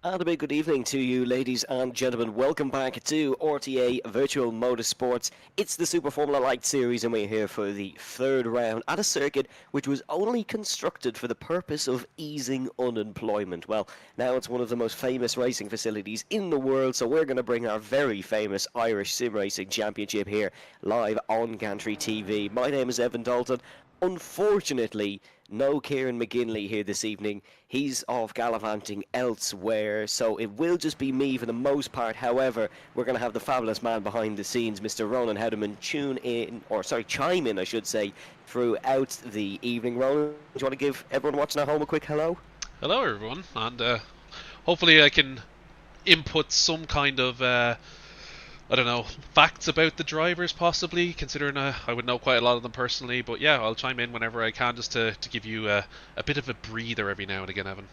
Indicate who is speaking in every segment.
Speaker 1: And a big good evening to you, ladies and gentlemen. Welcome back to RTA Virtual Motorsports. It's the Super Formula Light Series, and we're here for the third round at a circuit which was only constructed for the purpose of easing unemployment. Well, now it's one of the most famous racing facilities in the world, so we're going to bring our very famous Irish Sim Racing Championship here live on Gantry TV. My name is Evan Dalton. Unfortunately, no Kieran McGinley here this evening. He's off gallivanting elsewhere, so it will just be me for the most part. However, we're going to have the fabulous man behind the scenes, Mr. Ronan Hederman, chime in, I should say, throughout the evening. Ronan, do you want to give everyone watching at home a quick hello?
Speaker 2: Hello, everyone, and hopefully I can input some kind of I don't know, facts about the drivers, possibly, considering I would know quite a lot of them personally. But yeah, I'll chime in whenever I can, just to give you a bit of a breather every now and again, Evan.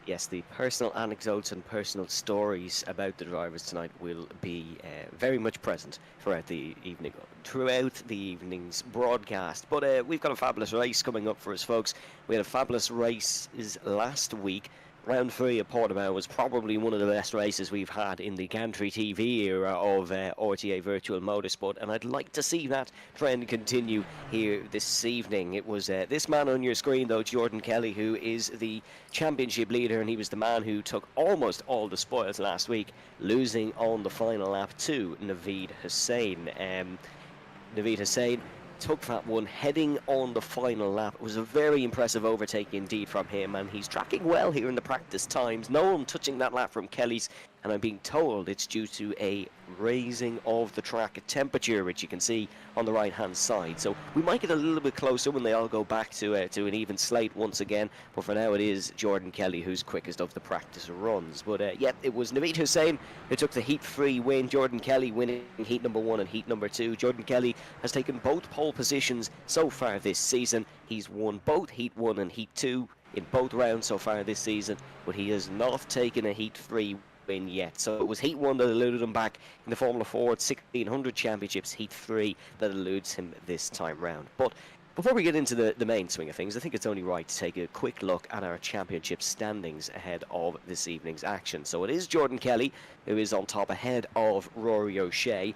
Speaker 1: Yes, the personal anecdotes and personal stories about the drivers tonight will be very much present throughout the evening's broadcast. But we've got a fabulous race coming up for us, folks. We had a fabulous race last week. Round 3 at Portimao was probably one of the best races we've had in the Gantry TV era of RTA Virtual Motorsport, and I'd like to see that trend continue here this evening. It was this man on your screen, though, Jordan Kelly, who is the championship leader, and he was the man who took almost all the spoils last week, losing on the final lap to Naveed Hussain. Naveed Hussain took that one heading on the final lap. It was a very impressive overtake indeed from him, and he's tracking well here in the practice times. No one touching that lap from Kelly's, and I'm being told it's due to a raising of the track temperature, which you can see on the right hand side. So we might get a little bit closer when they all go back to an even slate once again, but for now it is Jordan Kelly who's quickest of the practice runs. But yeah, it was Naveed Hussain who took the heat 3 win. Jordan Kelly winning heat number 1 and heat number 2. Jordan Kelly has taken both pole positions so far this season. He's won both heat 1 and heat 2 in both rounds so far this season, but he has not taken a heat 3 win yet. So it was heat 1 that eluded him back in the Formula Ford 1600 Championships, heat 3 that eludes him this time round. But before we get into the main swing of things, I think it's only right to take a quick look at our championship standings ahead of this evening's action. So it is Jordan Kelly who is on top ahead of Rory O'Shea.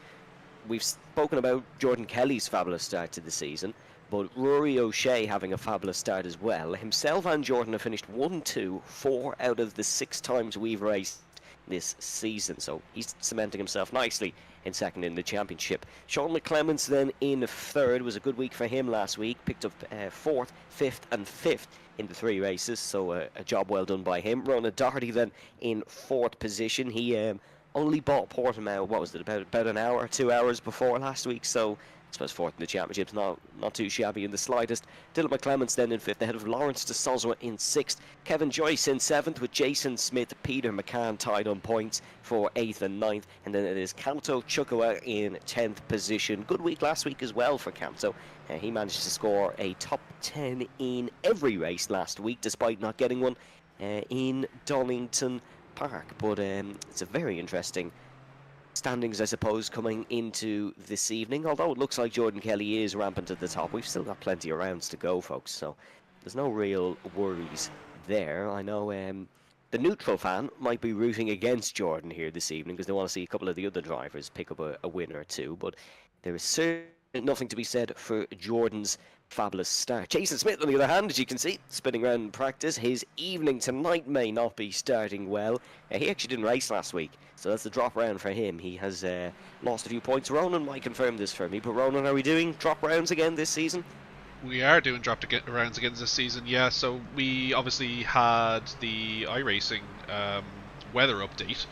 Speaker 1: We've spoken about Jordan Kelly's fabulous start to the season, but Rory O'Shea having a fabulous start as well. Himself and Jordan have finished 1, 2, 4 out of the 6 times we've raced this season, so he's cementing himself nicely in second in the championship. Sean McClements then in third. Was a good week for him last week, picked up 4th, 5th and 5th in the 3 races, so a job well done by him. Ronan Doherty then in 4th position. He only bought Portimao, what was it, about an hour, 2 hours before last week, so I suppose 4th in the championship's not too shabby in the slightest. Dylan McClements then in 5th, ahead of Lawrence de Soswa in 6th. Kevin Joyce in 7th, with Jason Smith, Peter McCann tied on points for 8th and 9th. And then it is Kamto Chukwa in 10th position. Good week last week as well for Kamto. He managed to score a top 10 in every race last week, despite not getting one in Donington Park. But it's a very interesting standings, I suppose, coming into this evening. Although it looks like Jordan Kelly is rampant at the top, we've still got plenty of rounds to go, folks, so there's no real worries there. I know the neutral fan might be rooting against Jordan here this evening because they want to see a couple of the other drivers pick up a win or two, but there is certainly nothing to be said for Jordan's fabulous start. Jason Smith, on the other hand, as you can see, spinning around in practice. His evening tonight may not be starting well. He actually didn't race last week, so that's the drop round for him. He has lost a few points. Ronan might confirm this for me, but Ronan, are we doing drop rounds again this season?
Speaker 2: We are doing rounds again this season, yeah. So we obviously had the iRacing weather update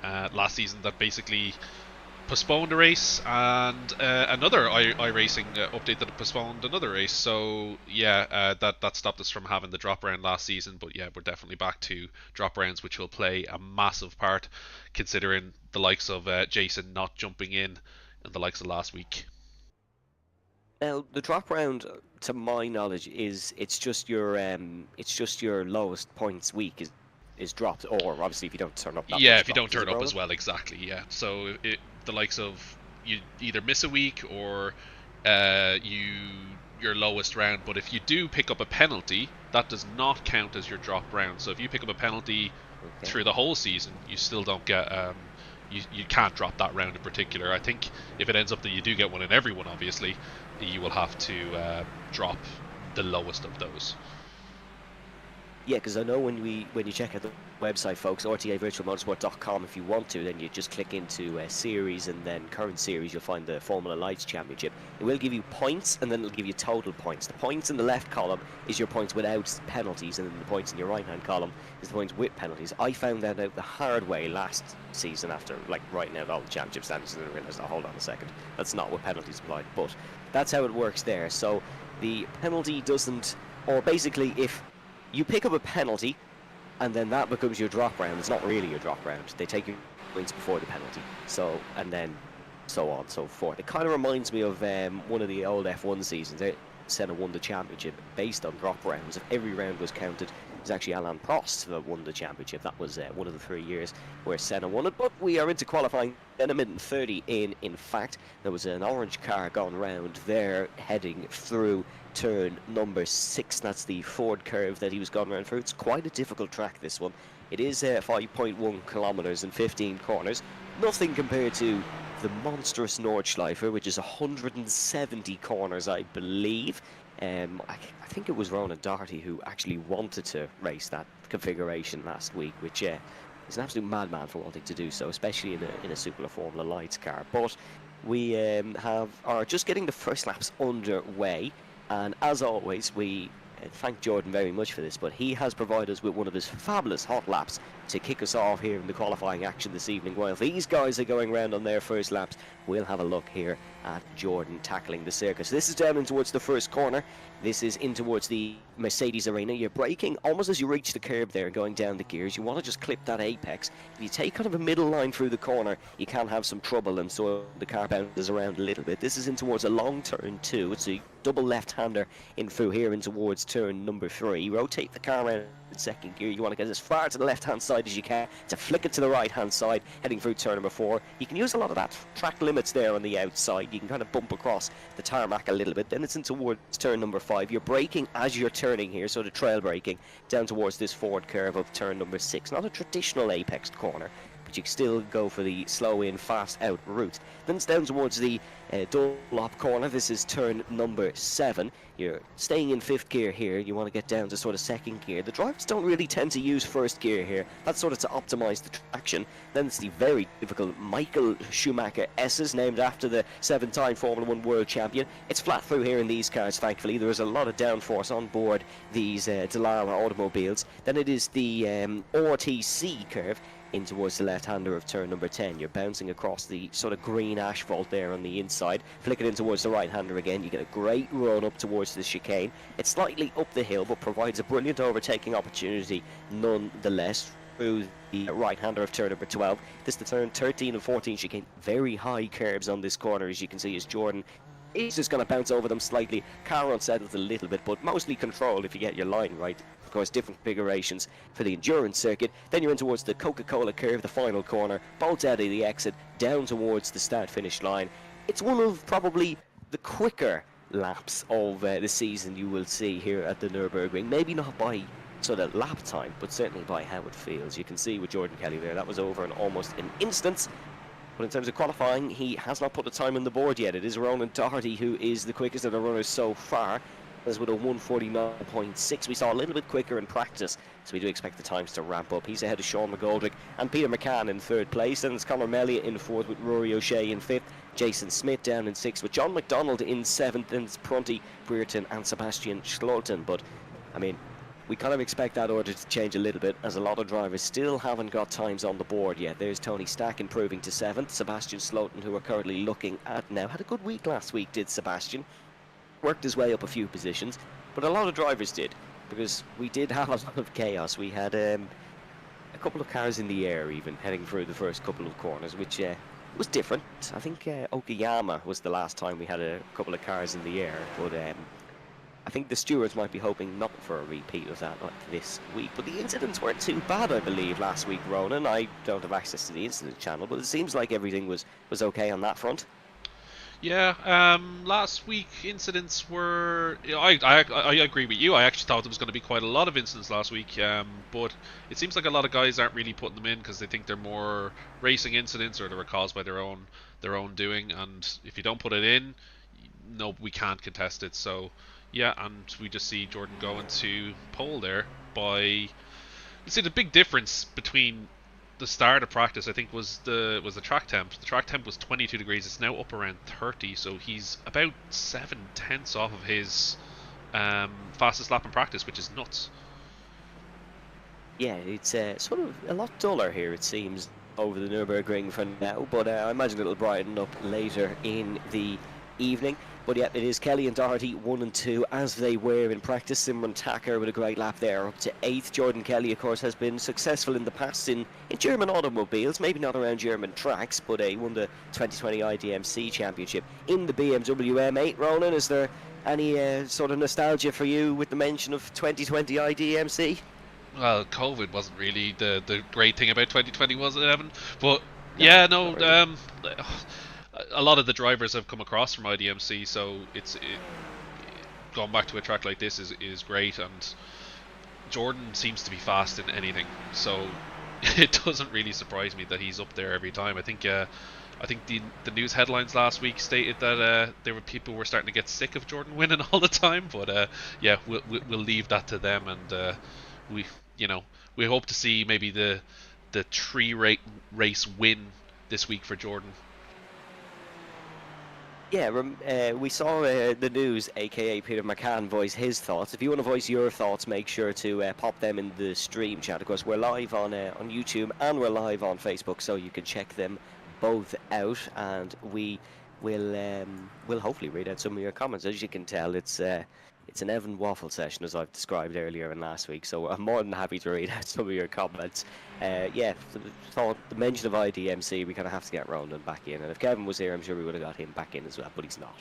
Speaker 2: last season that basically postponed a race, and another iRacing update that postponed another race. So yeah, that stopped us from having the drop round last season. But yeah, we're definitely back to drop rounds, which will play a massive part, considering the likes of Jason not jumping in and the likes of last week.
Speaker 1: Now, the drop round, to my knowledge, it's just your lowest points week is dropped, or obviously if you don't turn up.
Speaker 2: Yeah, if you don't turn up as well, exactly. Yeah, so the likes of you either miss a week or your lowest round. But if you do pick up a penalty, that does not count as your drop round. So if you pick up a penalty
Speaker 1: Okay.
Speaker 2: through the whole season, you still don't get you can't drop that round in particular. I think if it ends up that you do get one in every one, obviously, you will have to drop the lowest of those.
Speaker 1: Yeah, because I know when you check out the website, folks, rtavirtualmotorsport.com, if you want to, then you just click into series and then current series, you'll find the Formula Lights Championship. It will give you points and then it'll give you total points. The points in the left column is your points without penalties, and then the points in your right-hand column is the points with penalties. I found that out the hard way last season after like writing out all the championship standings, and I realised, oh, hold on a second, that's not what penalties applied. But that's how it works there. So the penalty doesn't, or basically if you pick up a penalty, and then that becomes your drop round. It's not really your drop round. They take your points before the penalty. So, and then so on, so forth. It kind of reminds me of one of the old F1 seasons. Senna won the championship based on drop rounds. If every round was counted, it was actually Alain Prost that won the championship. That was one of the 3 years where Senna won it. But we are into qualifying then a minute and 30 in fact. There was an orange car gone round there heading through turn number 6. That's the Ford curve that he was gone around through. It's quite a difficult track, this one. It is 5.1 kilometers and 15 corners. Nothing compared to the monstrous Nordschleife, which is 170 corners, I believe. I think it was Ronan who actually wanted to race that configuration last week, which he's an absolute madman for wanting to do so, especially in a Super Formula Lights car. But we are just getting the first laps underway. And as always, we thank Jordan very much for this, but he has provided us with one of his fabulous hot laps to kick us off here in the qualifying action this evening. While these guys are going around on their first laps, we'll have a look here at Jordan tackling the circus. This is down in towards the first corner. This is in towards the Mercedes arena. You're braking almost as you reach the curb there, going down the gears. You want to just clip that apex. If you take kind of a middle line through the corner, you can have some trouble, and so the car bounces around a little bit. This is in towards a long turn 2. It's a double left-hander in through here in towards turn number 3. Rotate the car around in second gear. You want to get as far to the left-hand side as you can to flick it to the right-hand side, heading through turn number 4. You can use a lot of that track limits there on the outside. You can kind of bump across the tarmac a little bit. Then it's in towards turn number 5. You're braking as you're turning here, so the trail braking down towards this Ford curve of turn number 6. Not a traditional apex corner, but you can still go for the slow in, fast out route. Then it's down towards the Dunlop corner. This is turn number 7. You're staying in 5th gear here. You want to get down to sort of 2nd gear. The drivers don't really tend to use 1st gear here. That's sort of to optimise the traction. Then it's the very difficult Michael Schumacher S's, named after the 7-time Formula 1 world champion. It's flat through here in these cars, thankfully. There is a lot of downforce on board these Dallara automobiles. Then it is the RTC curve in towards the left-hander of turn number 10. You're bouncing across the sort of green asphalt there on the inside, flick it in towards the right-hander again. You get a great run up towards the chicane. It's slightly up the hill, but provides a brilliant overtaking opportunity nonetheless through the right-hander of turn number 12. This is the turn 13 and 14 chicane. Very high curbs on this corner, as you can see, as Jordan is just going to bounce over them slightly. Car unsettles a little bit, but mostly controlled if you get your line right. Of course, different configurations for the endurance circuit. Then you're in towards the Coca-Cola curve, the final corner, bolt out of the exit, down towards the start-finish line. It's one of probably the quicker laps of the season you will see here at the Nurburgring. Maybe not by sort of lap time, but certainly by how it feels. You can see with Jordan Kelly there, that was over in almost an instant. But in terms of qualifying, he has not put the time on the board yet. It is Ronan who is the quickest of the runners so far, as with a 1:49.6. We saw a little bit quicker in practice, so we do expect the times to ramp up. He's ahead of Sean McGoldrick and Peter McCann in 3rd place. Then it's Conor Melia in 4th with Rory O'Shea in 5th. Jason Smith down in 6th with John McDonald in 7th. And it's Prunty, Brereton and Sebastian Schlotton. But, I mean, we kind of expect that order to change a little bit, as a lot of drivers still haven't got times on the board yet. There's Tony Stack improving to 7th. Sebastian Slaughton, who we're currently looking at now, had a good week last week, did Sebastian. Worked his way up a few positions, but a lot of drivers did, because we did have a lot of chaos. We had a couple of cars in the air even, heading through the first couple of corners, which was different. I think Okayama was the last time we had a couple of cars in the air, but I think the stewards might be hoping not for a repeat of that this week. But the incidents weren't too bad, I believe, last week, Ronan. I don't have access to the incident channel, but it seems like everything was okay on that front.
Speaker 2: Yeah, last week incidents were. I agree with you. I actually thought there was going to be quite a lot of incidents last week, but it seems like a lot of guys aren't really putting them in because they think they're more racing incidents or they were caused by their own doing. And if you don't put it in, no, we can't contest it. So yeah, and we just see Jordan going to pole there by. You see the big difference between the start of practice, I think, was the track temp. The track temp was 22 degrees. It's now up around 30, so he's about 7/10 off of his fastest lap in practice, which is nuts.
Speaker 1: Yeah, it's sort of a lot duller here, it seems, over the Nurburgring for now, but I imagine it'll brighten up later in the evening. But yeah, it is Kelly and Doherty 1 and 2 as they were in practice. Simran Thacker with a great lap there up to 8th. Jordan Kelly, of course, has been successful in the past in German automobiles, maybe not around German tracks, but he won the 2020 IDMC Championship in the BMW M8. Ronan, is there any sort of nostalgia for you with the mention of 2020 IDMC?
Speaker 2: Well, COVID wasn't really the great thing about 2020, was it, Evan? But
Speaker 1: No,
Speaker 2: yeah, no.
Speaker 1: not really.
Speaker 2: A lot of the drivers have come across from IDMC, so going back to a track like this is great. And Jordan seems to be fast in anything, so it doesn't really surprise me that he's up there every time. I think the news headlines last week stated that people were starting to get sick of Jordan winning all the time, but yeah, we'll leave that to them, and we we hope to see maybe the race win this week for Jordan.
Speaker 1: Yeah, we saw the news, aka Peter McCann, voice his thoughts. If you want to voice your thoughts, make sure to pop them in the stream chat. Of course, we're live on YouTube and we're live on Facebook, so you can check them both out, and we'll hopefully read out some of your comments. As you can tell, it's an Evan waffle session, as I've described earlier in last week, so I'm more than happy to read out some of your comments. Yeah, thought the mention of IDMC, we kind of have to get Ronan back in, and if Kevin was here, I'm sure we would have got him back in as well, but he's not.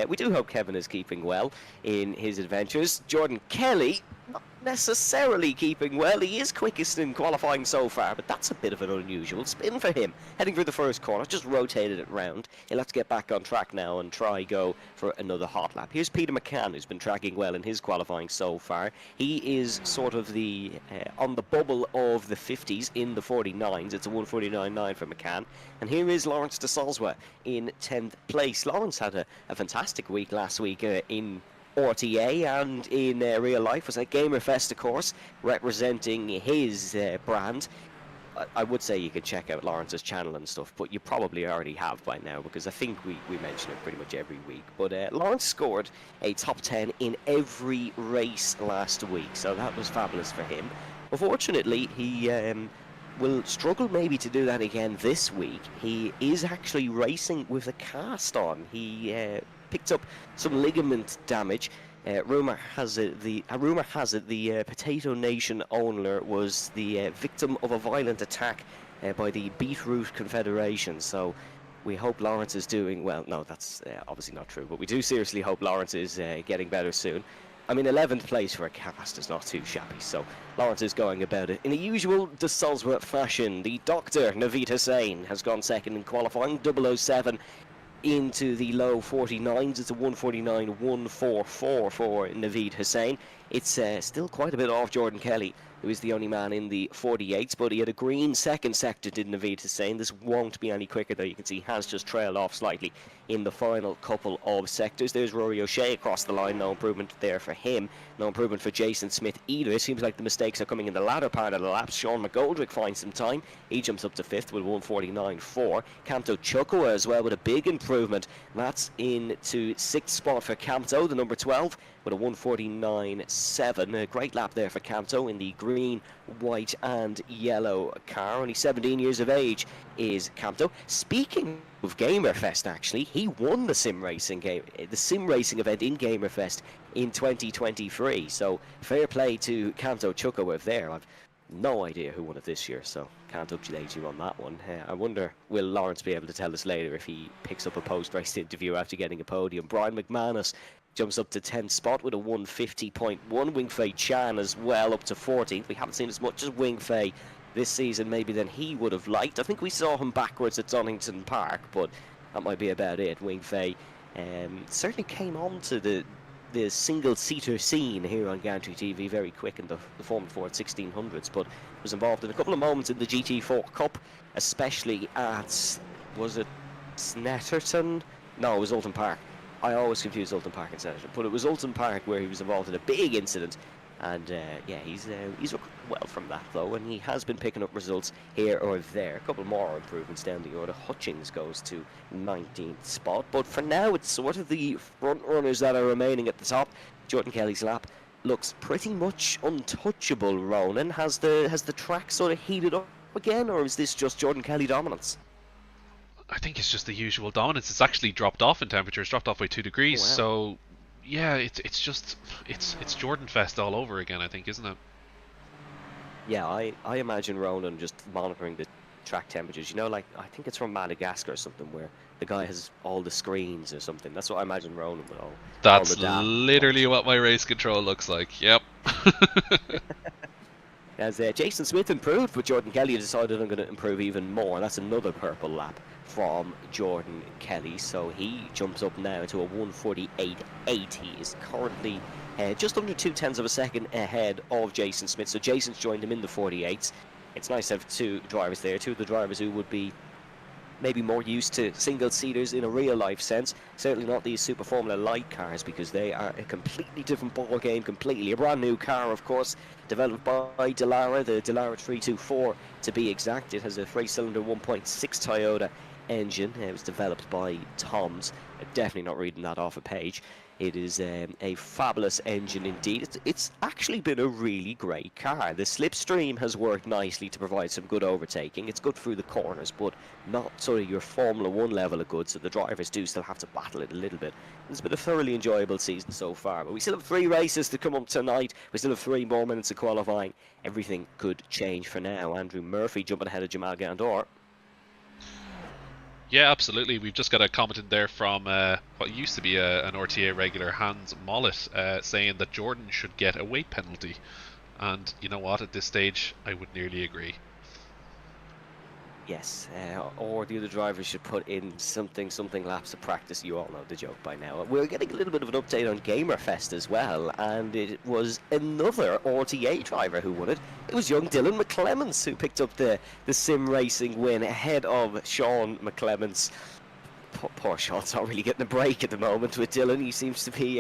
Speaker 1: We do hope Kevin is keeping well in his adventures. Jordan Kelly, not necessarily keeping well. He is quickest in qualifying so far, but that's a bit of an unusual spin for him. Heading through the first corner, just rotated it round. He'll have to get back on track now and try go for another hot lap. Here's Peter McCann, who's been tracking well in his qualifying so far. He is sort of the on the bubble of the 50s in the 49s. It's a 149.9 for McCann. And here is Lawrence de Salzwa in 10th place. Lawrence had a fantastic week last week in RTA and in real life. Was at Gamerfest, of course, representing his brand. I would say you can check out Lawrence's channel and stuff, but you probably already have by now, because I think we mention it pretty much every week. But Lawrence scored a top 10 in every race last week, so that was fabulous for him. Unfortunately, he will struggle maybe to do that again this week. He is actually racing with a cast on. He picked up some ligament damage. Rumor has it the Potato Nation owner was the victim of a violent attack by the Beetroot Confederation. So we hope Lawrence is doing well. No, that's obviously not true, but we do seriously hope Lawrence is getting better soon. I mean, 11th place for a cast is not too shabby, so Lawrence is going about it in the usual de Salzwa fashion. The doctor, Naveed Hussain, has gone second in qualifying, 007 into the low 49s. It's a 149.144 for Naveed Hussain. It's still quite a bit off Jordan Kelly, who is the only man in the 48s, but he had a green second sector, did Naveed Hussain. This won't be any quicker, though. You can see he has just trailed off slightly in the final couple of sectors. There's Rory O'Shea across the line. No improvement there for him. No improvement for Jason Smith either. It seems like the mistakes are coming in the latter part of the laps. Sean McGoldrick finds some time. He jumps up to 5th with 149.4. Camto Chukwa as well with a big improvement. That's into 6th spot for Camto, the number 12, with a 149.7. A great lap there for Camto in the green, white and yellow car. Only 17 years of age is Camto. Speaking of Gamerfest, actually, he won the sim racing event in Gamerfest in 2023. So fair play to Camto Chukwa there. I've no idea who won it this year, so can't update you on that one. I wonder, will Lawrence be able to tell us later if he picks up a post-race interview after getting a podium? Brian McManus jumps up to 10th spot with a 150.1. Wingfei Chan as well up to 14th. We haven't seen as much as Wingfei this season maybe than he would have liked. I think we saw him backwards at Donington Park, but that might be about it. Wing Fei certainly came on to the single-seater scene here on Gantry TV very quick in the Formula Ford 1600s, but was involved in a couple of moments in the GT4 Cup, especially at, was it Snetterton? No, it was Alton Park. I always confuse Alton Park and Snetterton, but it was Alton Park where he was involved in a big incident. And yeah, he's recovered well from that though, and he has been picking up results here or there. A couple more improvements down the order. Hutchings goes to 19th spot, but for now it's sort of the front runners that are remaining at the top. Jordan Kelly's lap looks pretty much untouchable. Ronan, has the track sort of heated up again, or is this just Jordan Kelly dominance?
Speaker 2: I think it's just the usual dominance. It's actually dropped off in temperature. It's dropped off by 2 degrees.
Speaker 1: Oh, wow.
Speaker 2: So yeah, it's just it's Jordan Fest all over again. I think, isn't it?
Speaker 1: Yeah, I imagine Ronan just monitoring the track temperatures. You know, like I think it's from Madagascar or something, where the guy has all the screens or something. That's what I imagine Ronan with all
Speaker 2: That's
Speaker 1: the data.
Speaker 2: literally what my race control looks like. Yep.
Speaker 1: As Jason Smith improved, but Jordan Kelly decided I'm going to improve even more. That's another purple lap from Jordan Kelly. So he jumps up now to a 1:48.8. He is currently just under 0.2 of a second ahead of Jason Smith. So Jason's joined him in the 48s. It's nice to have two drivers there, two of the drivers who would be maybe more used to single-seaters in a real-life sense. Certainly not these Super Formula Light cars, because they are a completely different ball game, completely. A brand new car, of course, developed by Dallara, the Dallara 324 to be exact. It has a 3-cylinder 1.6 Toyota engine. It was developed by Toms. Definitely not reading that off a page. It is a fabulous engine indeed. It's actually been a really great car. The slipstream has worked nicely to provide some good overtaking. It's good through the corners, but not sort of your Formula 1 level of good, so the drivers do still have to battle it a little bit. It's been a thoroughly enjoyable season so far, but we still have 3 races to come up tonight. We still have 3 more minutes of qualifying. Everything could change for now. Andrew Murphy jumping ahead of Jamal Gandor.
Speaker 2: Yeah, absolutely. We've just got a comment in there from what used to be an RTA regular, Hans Mollet, saying that Jordan should get a weight penalty. And you know what? At this stage, I would nearly agree.
Speaker 1: Yes, or the other drivers should put in something laps of practice. You all know the joke by now. We're getting a little bit of an update on Gamerfest as well, and it was another RTA driver who won it. It was young Dylan McClements who picked up the sim racing win ahead of Sean McClements. Poor Sean's not really getting a break at the moment with Dylan. He seems to be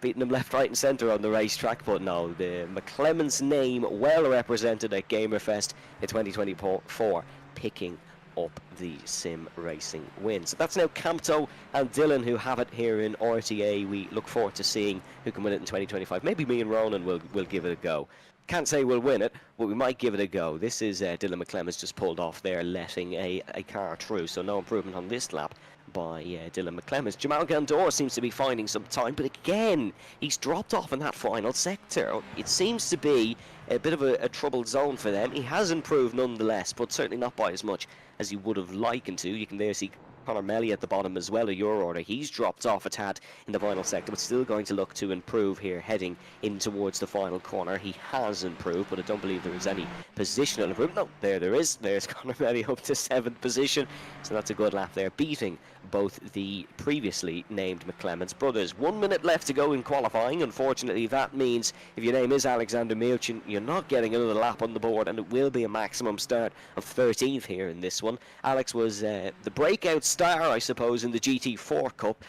Speaker 1: beating him left, right and centre on the racetrack, but no, the McClements name well represented at Gamerfest in 2024. Picking up the sim racing win. So that's now Campto and Dylan who have it here in RTA. We look forward to seeing who can win it in 2025. Maybe me and Ronan will give it a go. Can't say we'll win it, but we might give it a go. This is Dylan McClements just pulled off there, letting a car through, so no improvement on this lap by Dylan McClements. Jamal Gandor seems to be finding some time, but again, he's dropped off in that final sector. It seems to be a bit of a troubled zone for them. He has improved nonetheless, but certainly not by as much as he would have likened to. You can there see Conor Melly at the bottom as well of your order. He's dropped off a tad in the final sector, but still going to look to improve here, heading in towards the final corner. He has improved, but I don't believe there is any positional improvement. No, there is. There's Conor Melly up to 7th position, so that's a good lap there, beating both the previously named McClements brothers. 1 minute left to go in qualifying. Unfortunately, that means if your name is Alexander Milchin, you're not getting another lap on the board, and it will be a maximum start of 13th here in this one. Alex was the breakout star, I suppose, in the GT4 Cup.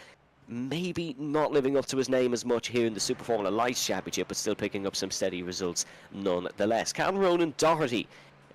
Speaker 1: Maybe not living up to his name as much here in the Super Formula Lights Championship, but still picking up some steady results nonetheless. Can Ronan Doherty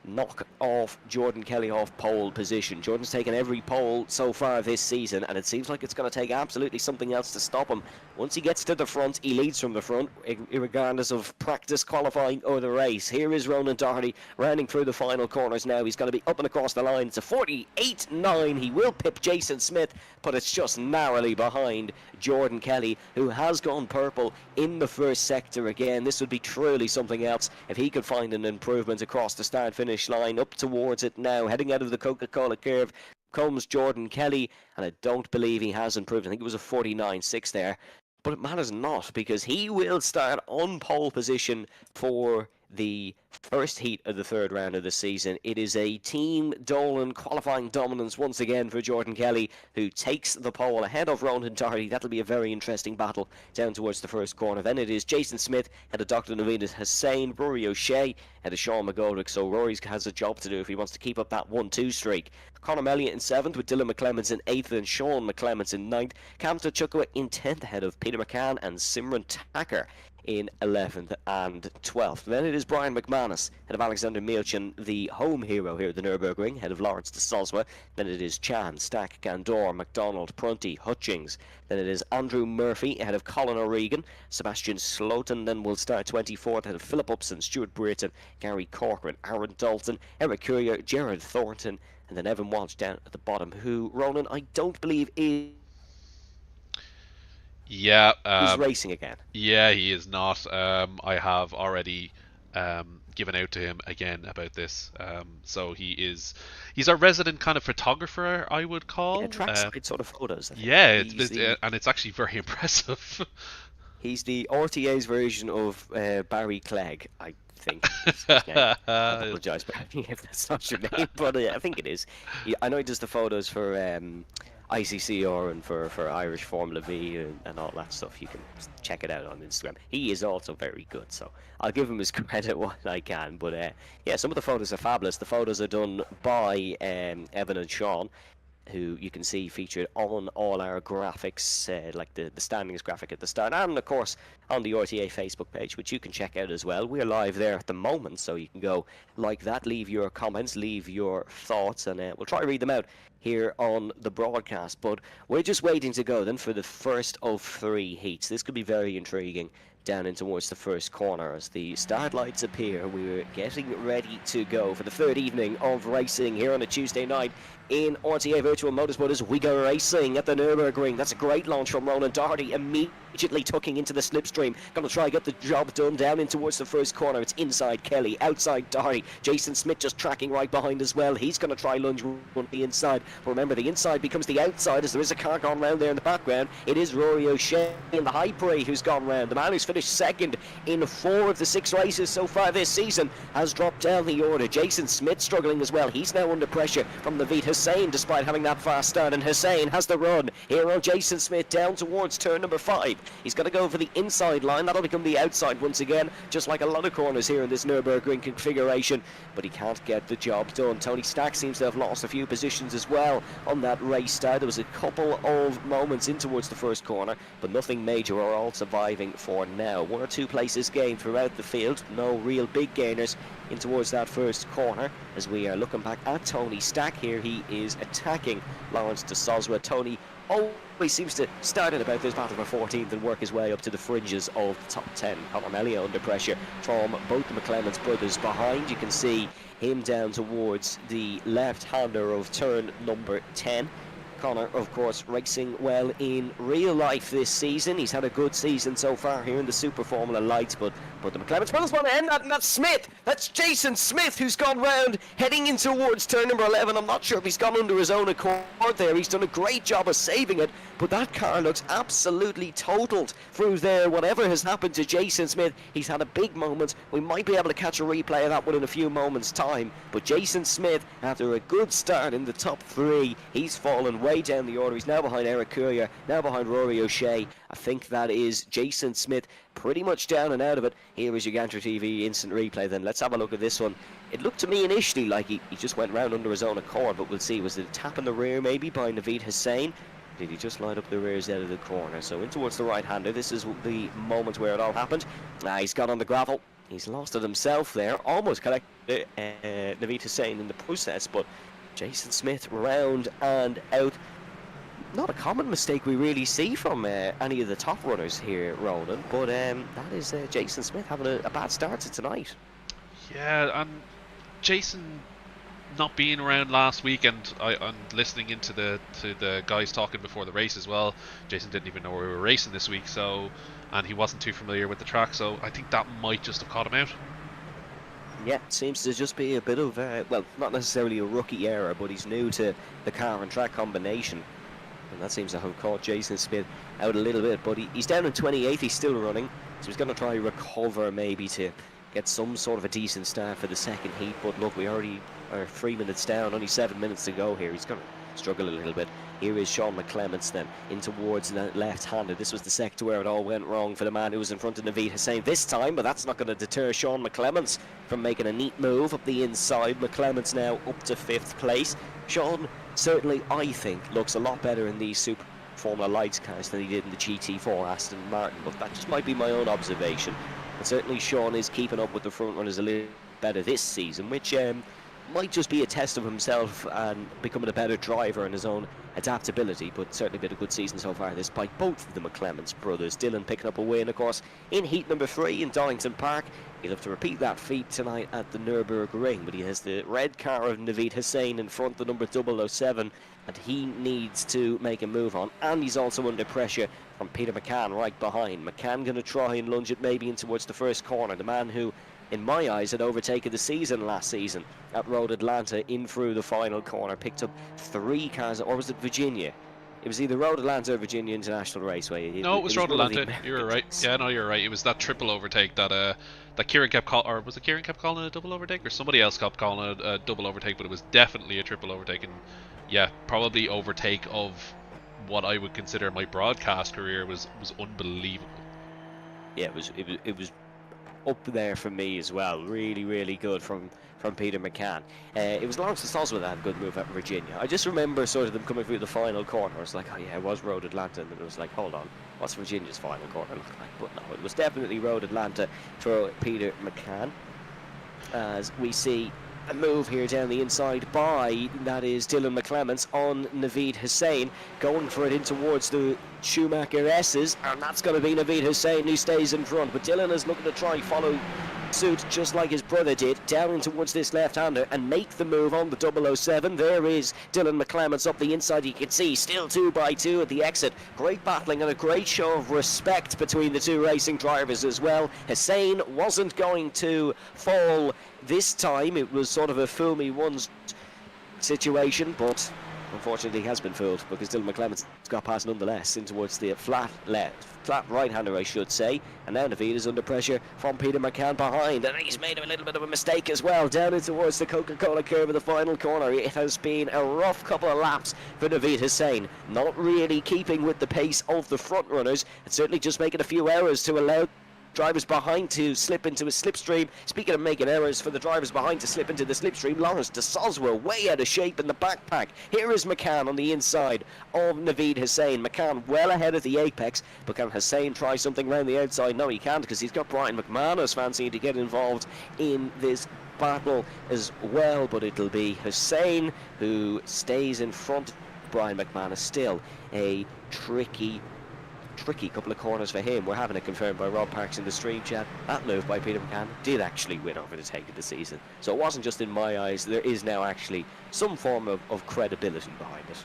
Speaker 1: knock off Jordan Kelly off pole position? Jordan's taken every pole so far this season, and it seems like it's going to take absolutely something else to stop him. Once he gets to the front, he leads from the front, regardless of practice, qualifying or the race. Here is Ronan Doherty rounding through the final corners now. He's going to be up and across the line. It's a 48.9. He will pip Jason Smith, but it's just narrowly behind Jordan Kelly, who has gone purple in the first sector again. This would be truly something else if he could find an improvement across the start-finish line. Up towards it now, heading out of the Coca-Cola curve comes Jordan Kelly, and I don't believe he has improved. I think it was a 49.6 there, but it matters not, because he will start on pole position for the first heat of the third round of the season. It is a Team Dolan qualifying dominance once again for Jordan Kelly, who takes the pole ahead of Ronan Doherty. That'll be a very interesting battle down towards the first corner. Then it is Jason Smith ahead of Dr. Naveed Hussain, Rory O'Shea ahead of Sean McGoldrick. So Rory has a job to do if he wants to keep up that 1-2 streak. Conor Elliott in 7th with Dylan McClemens in 8th and Sean McClemens in 9th. Cam Chukwa in 10th ahead of Peter McCann and Simran Tacker in 11th and 12th. Then it is Brian McManus ahead of Alexander Milchin, the home hero here at the Nurburgring, ahead of Lawrence de Soswa. Then it is Chan, Stack, Gandor, McDonald, Prunty, Hutchings. Then it is Andrew Murphy ahead of Colin O'Regan. Sebastian Sloten then will start 24th ahead of Philip Upson, Stuart Brereton, Gary Corcoran, Aaron Dalton, Eric Courier, Gerard Thornton, and then Evan Walsh down at the bottom, who, Ronan, I don't believe is racing again.
Speaker 2: Yeah, he is not. I have already given out to him again about this. So he's our resident kind of photographer, I would call.
Speaker 1: Yeah, trackside sort of photos.
Speaker 2: Yeah, and it's actually very impressive.
Speaker 1: He's the RTA's version of Barry Clegg, I think. I apologise, Barry, if that's not your name, but I think it is. I know he does the photos for ICCR and for Irish Formula V and all that stuff. You can check it out on Instagram. He is also very good, so I'll give him his credit while I can. But yeah, some of the photos are fabulous. The photos are done by Evan and Sean, who you can see featured on all our graphics, like the standings graphic at the start, and of course on the RTA Facebook page, which you can check out as well. We're live there at the moment, so you can go like that, leave your comments, leave your thoughts, and we'll try to read them out here on the broadcast. But we're just waiting to go then for the first of 3 heats. This could be very intriguing down in towards the first corner as the start lights appear. We're getting ready to go for the third evening of racing here on a Tuesday night in RTA Virtual Motorsport as we go racing at the Nurburgring. That's a great launch from Ronan Doherty, immediately tucking into the slipstream. Going to try and get the job done down in towards the first corner. It's inside Kelly, outside Doherty. Jason Smith just tracking right behind as well. He's going to try lunge on the inside. But remember, the inside becomes the outside as there is a car gone round there in the background. It is Rory O'Shea in the high prey who's gone round. The man who's finished second in 4 of the 6 races so far this season has dropped down the order. Jason Smith struggling as well. He's now under pressure from Naveed Hussain despite having that fast start, and Hussain has the run here on Jason Smith down towards turn number 5. He's going to go for the inside line. That'll become the outside once again, just like a lot of corners here in this Nurburgring configuration, but he can't get the job done. Tony Stack seems to have lost a few positions as well on that race start. There was a couple of moments in towards the first corner, but nothing major, are all surviving for now. 1 or 2 places gained throughout the field, no real big gainers in towards that first corner as we are looking back at Tony Stack here. He is attacking Lawrence de Soswa. Tony always seems to start at about this battle for 14th and work his way up to the fringes of the top 10. Conor Elliott under pressure from both the McClemens brothers behind. You can see him down towards the left-hander of turn number 10. Conor, of course, racing well in real life this season. He's had a good season so far here in the Super Formula Lights, but the McClemens brothers want to end that, and that's Smith. That's Jason Smith who's gone round, heading in towards turn number 11. I'm not sure if he's gone under his own accord there. He's done a great job of saving it, but that car looks absolutely totaled through there. Whatever has happened to Jason Smith, he's had a big moment. We might be able to catch a replay of that one in a few moments' time, but Jason Smith, after a good start in the top 3, he's fallen way down the order. He's now behind Eric Courier, now behind Rory O'Shea. I think that is Jason Smith pretty much down and out of it. Here is your Gantry TV instant replay then. Let's have a look at this one. It looked to me initially like he just went round under his own accord, but we'll see. Was it a tap in the rear maybe by Naveed Hussain? Did he just line up the rears out of the corner? So in towards the right-hander. This is the moment where it all happened. He's got on the gravel. He's lost it himself there. Almost collected Naveed Hussain in the process, but Jason Smith round and out. Not a common mistake we really see from any of the top runners here, Ronan, but that is Jason Smith having a bad start to tonight.
Speaker 2: Yeah, and Jason not being around last week, and I'm listening into the guys talking before the race as well. Jason didn't even know we were racing this week, and he wasn't too familiar with the track, so I think that might just have caught him out.
Speaker 1: Yeah, it seems to just be a bit of, well, not necessarily a rookie error, but he's new to the car and track combination. And that seems to have caught Jason Smith out a little bit, but he's down in 28th, he's still running, so he's going to try recover maybe to get some sort of a decent start for the second heat. But look, we already are 3 minutes down, only 7 minutes to go here. He's going to struggle a little bit. Here is Sean McClements then in towards the left-handed. This was the sector where it all went wrong for the man who was in front of Naveed Hussain this time, but that's not going to deter Sean McClements from making a neat move up the inside. McClements now up to 5th place. Sean certainly, I think, looks a lot better in these Super Formula Lights cars than he did in the GT4 Aston Martin, but that just might be my own observation. But certainly Sean is keeping up with the front runners a little better this season, which might just be a test of himself and becoming a better driver and his own adaptability, but certainly been a good season so far despite both of the McClements brothers. Dylan picking up a win, of course, in heat number 3 in Donington Park. He'll have to repeat that feat tonight at the Nurburgring, but he has the red car of Naveed Hussain in front, the number 007, and he needs to make a move on, and he's also under pressure from Peter McCann right behind. McCann going to try and lunge it maybe in towards the first corner, the man who in my eyes had overtaken the season last season at Road Atlanta in through the final corner, picked up 3 cars, or was it Virginia? It was either Road Atlanta or Virginia International Raceway.
Speaker 2: No, it was Road Atlanta. You were right. Yeah, no, you're right. It was that triple overtake that that Kieran kept calling, or was it Kieran kept calling it a double overtake, or somebody else kept calling it a double overtake, but it was definitely a triple overtake, and yeah, probably overtake of what I would consider my broadcast career was unbelievable.
Speaker 1: Yeah, it was up there for me as well. Really good from Peter McCann. It was Lawrence Soswell that had a good move at Virginia. I just remember sort of them coming through the final corner. I was like, oh yeah, it was Road Atlanta, and then it was like, hold on, what's Virginia's final corner look like? But no, it was definitely Road Atlanta for Peter McCann. As we see a move here down the inside by, that is Dylan McClements on Naveed Hussain, going for it in towards the Schumacher S's, and that's going to be Naveed Hussain who stays in front, but Dylan is looking to try follow suit just like his brother did, down in towards this left-hander and make the move on the 007. There is Dylan McClements up the inside. You can see still 2 by 2 at the exit. Great battling and a great show of respect between the 2 racing drivers as well. Hussain wasn't going to fall this time. It was sort of a fool me once situation, but unfortunately he has been fooled, because Dylan McClements got past nonetheless in towards the flat right-hander, I should say, and now Naveed is under pressure from Peter McCann behind, and he's made a little bit of a mistake as well, down in towards the Coca-Cola curve of the final corner. It has been a rough couple of laps for Naveed Hussain, not really keeping with the pace of the front runners, and certainly just making a few errors to allow drivers behind to slip into a slipstream. Speaking of making errors for the drivers behind to slip into the slipstream, Lawrence de Soswell way out of shape in the backpack. Here is McCann on the inside of Naveed Hussain. McCann well ahead of the apex, but can Hussain try something around the outside? No, he can't, because he's got Brian McManus fancying to get involved in this battle as well, but it'll be Hussain who stays in front of Brian McManus. Still a tricky couple of corners for him. We're having it confirmed by Rob Parks in the stream chat. That move by Peter McCann did actually win over the take of the season. So it wasn't just in my eyes, there is now actually some form of credibility behind it.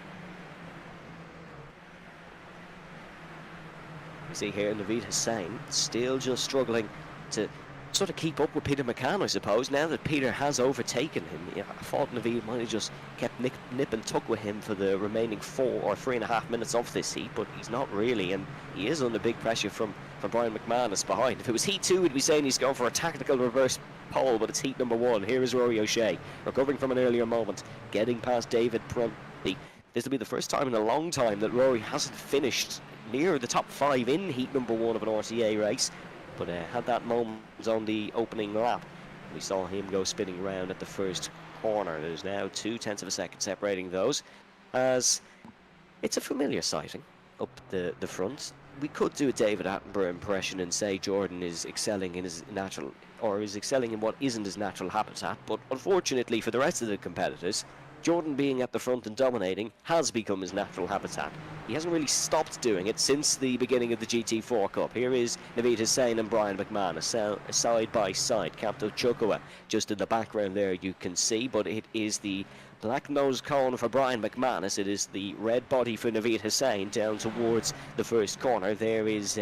Speaker 1: You see here Naveed Hussain still just struggling to sort of keep up with Peter McCann, I suppose, now that Peter has overtaken him. Yeah, I thought Naveed might have just kept nip and tuck with him for the remaining 4 or 3.5 minutes of this heat, but he's not really, and he is under big pressure from Brian McManus behind. If it was heat 2, we'd be saying he's going for a tactical reverse pole, but it's heat number 1. Here is Rory O'Shea, recovering from an earlier moment, getting past David Prunty. This will be the first time in a long time that Rory hasn't finished near the top 5 in heat number 1 of an RTA race, but had that moment on the opening lap. We saw him go spinning around at the first corner. There's now 0.2 of a second separating those, as it's a familiar sighting up the front. We could do a David Attenborough impression and say Jordan is excelling in his natural, or is excelling in what isn't his natural habitat, but unfortunately for the rest of the competitors, Jordan being at the front and dominating has become his natural habitat. He hasn't really stopped doing it since the beginning of the GT4 Cup. Here is Naveed Hussain and Brian McManus side by side. Captain Chukwa just in the background there you can see, but it is the black nose cone for Brian McManus. It is the red body for Naveed Hussain down towards the first corner. There is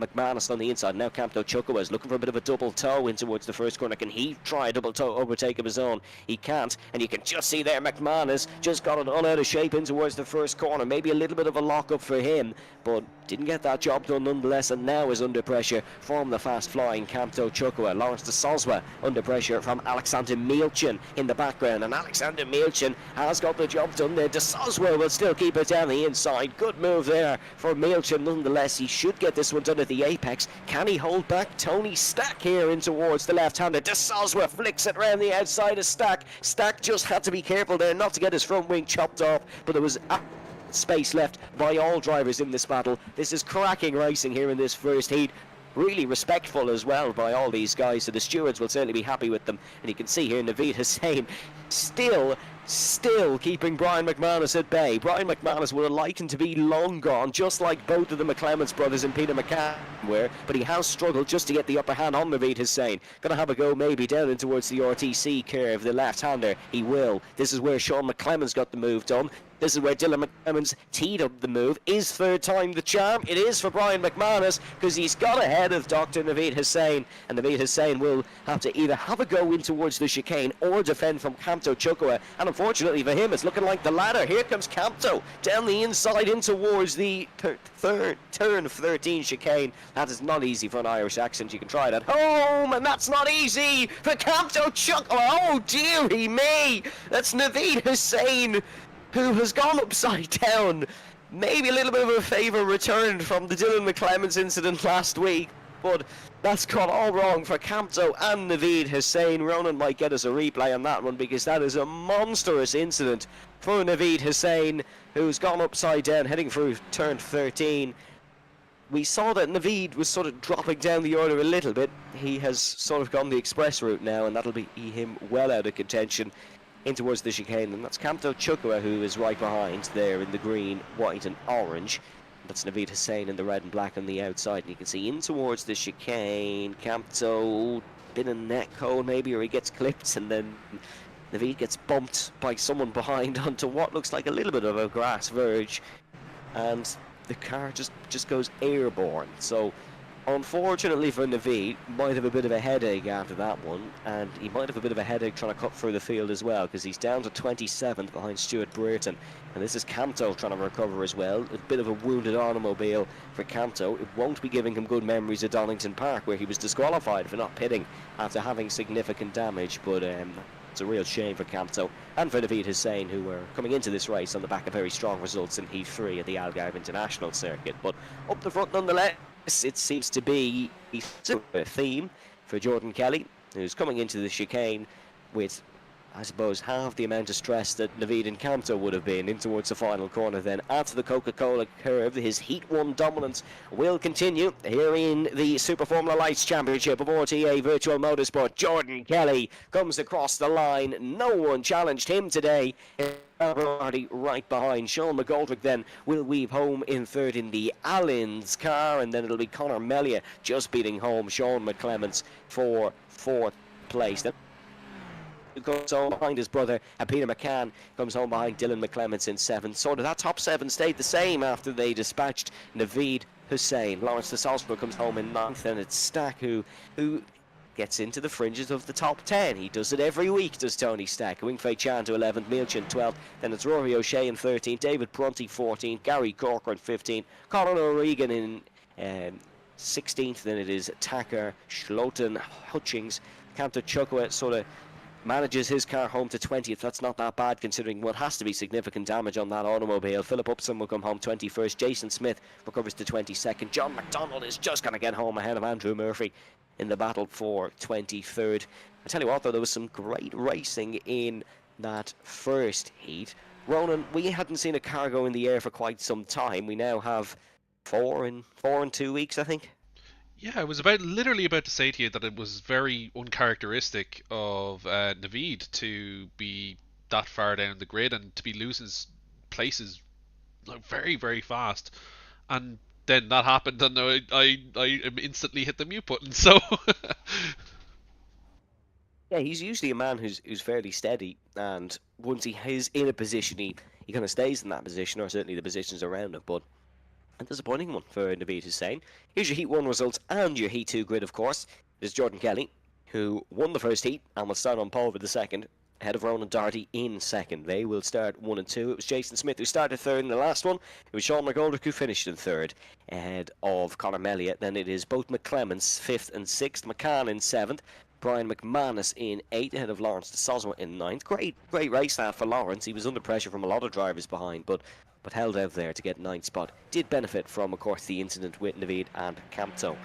Speaker 1: McManus on the inside. Now Campto Chukwa is looking for a bit of a double toe in towards the first corner. Can he try a double toe overtake of his own? He can't, and you can just see there McManus just got it all out of shape in towards the first corner. Maybe a little bit of a lock-up for him, but didn't get that job done nonetheless, and now is under pressure from the fast-flying Campto Chukwa. Lawrence de Soswa under pressure from Alexander Mielchin in the background, and Alexander Mielchin has got the job done there. De Soswa will still keep it down the inside. Good move there for Mielchin nonetheless. He should get this one done at the apex. Can he hold back Tony Stack here in towards the left-hander? De Soswa flicks it round the outside of Stack. Stack just had to be careful there not to get his front wing chopped off, but there was space left by all drivers in this battle. This is cracking racing here in this first heat. Really respectful as well by all these guys, so the stewards will certainly be happy with them. And you can see here Naveed Hussain still keeping Brian McManus at bay. Brian McManus would have liked him to be long gone, just like both of the McClements brothers and Peter McCann were, but he has struggled just to get the upper hand on Naveed Hussain. Gonna have a go maybe down in towards the RTC curve, the left-hander. He will. This is where Sean McClemens got the move done. This is where Dylan McClemens teed up the move. Is third time the charm? It is for Brian McManus, because he's got ahead of Dr. Naveed Hussain, and Naveed Hussain will have to either have a go in towards the chicane or defend from Campto Chukwa, and unfortunately for him it's looking like the latter. Here comes Campto down the inside in towards the third turn 13 chicane. That is not easy for an Irish accent. You can try it at home, and that's not easy for Campto Chukwa. Oh dearie me, that's Naveed Hussain who has gone upside down. Maybe a little bit of a favour returned from the Dylan McClemens incident last week, but that's gone all wrong for Campto and Naveed Hussain. Ronan might get us a replay on that one, because that is a monstrous incident for Naveed Hussain, who's gone upside down heading through turn 13. We saw that Naveed was sort of dropping down the order a little bit. He has sort of gone the express route now, and that'll be him well out of contention in towards the chicane, and that's Campto Chukwa who is right behind there in the green, white and orange. That's Naveed Hussain in the red and black on the outside, and you can see in towards the chicane, Campto bit of neck cone maybe, or he gets clipped, and then Naveed gets bumped by someone behind onto what looks like a little bit of a grass verge, and the car just goes airborne. So unfortunately for Naveed, might have a bit of a headache after that one, and he might have a bit of a headache trying to cut through the field as well, because he's down to 27th behind Stuart Brereton, and this is Campto trying to recover as well. A bit of a wounded automobile for Campto. It won't be giving him good memories of Donington Park, where he was disqualified for not pitting after having significant damage, but it's a real shame for Campto and for Naveed Hussain, who were coming into this race on the back of very strong results in Heat 3 at the Algarve International Circuit. But up the front nonetheless, it seems to be a theme for Jordan Kelly, who's coming into the chicane with, I suppose, half the amount of stress that Naveed and Campto would have been in towards the final corner. Then after the Coca-Cola curve, his Heat 1 dominance will continue here in the Super Formula Lights Championship of RTA Virtual Motorsport. Jordan Kelly comes across the line. No one challenged him today. Already right behind. Sean McGoldrick then will weave home in third in the Allens car, and then it'll be Conor Melia just beating home Sean McClements for fourth place. Then comes home behind his brother, and Peter McCann comes home behind Dylan McClements in seventh. Sort of that top seven stayed the same after they dispatched Naveed Hussain. Lawrence de Salzburg comes home in ninth, and it's Stack who gets into the fringes of the top 10. He does it every week, does Tony Stack. Wingfei Chan to 11th, Mielchin 12th, then it's Rory O'Shea in 13th, David Prunty 14th, Gary Corcoran 15th, Colin O'Regan in 16th, then it is Tacker, Schloten, Hutchings. Campto Chukwa sort of manages his car home to 20th. That's not that bad considering what has to be significant damage on that automobile. Philip Upson will come home 21st, Jason Smith recovers to 22nd, John McDonald is just going to get home ahead of Andrew Murphy in the battle for 23rd. I tell you what though, there was some great racing in that first heat. Ronan, we hadn't seen a car go in the air for quite some time. We now have four in 2 weeks, I think.
Speaker 2: Yeah, I was literally about to say to you that it was very uncharacteristic of Naveed to be that far down the grid and to be losing places like very, very fast. And then that happened, and I instantly hit the mute button. So
Speaker 1: Yeah, he's usually a man who's fairly steady, and once he is in a position, he kind of stays in that position, or certainly the positions around him. But a disappointing one for Naveed Hussain. Here's your Heat 1 results and your Heat 2 grid, of course. There's Jordan Kelly, who won the first heat and will start on pole for the second, ahead of Ronan Doherty in second. They will start 1 and 2. It was Jason Smith who started third in the last one. It was Sean McGoldrick who finished in third, ahead of Conor Melia. Then it is both McClements, 5th and 6th, McCann in 7th, Brian McManus in 8th, ahead of Lawrence de Soswa in 9th. Great race start for Lawrence. He was under pressure from a lot of drivers behind, but held out there to get 9th spot. Did benefit from, of course, the incident with Naveed and Campto.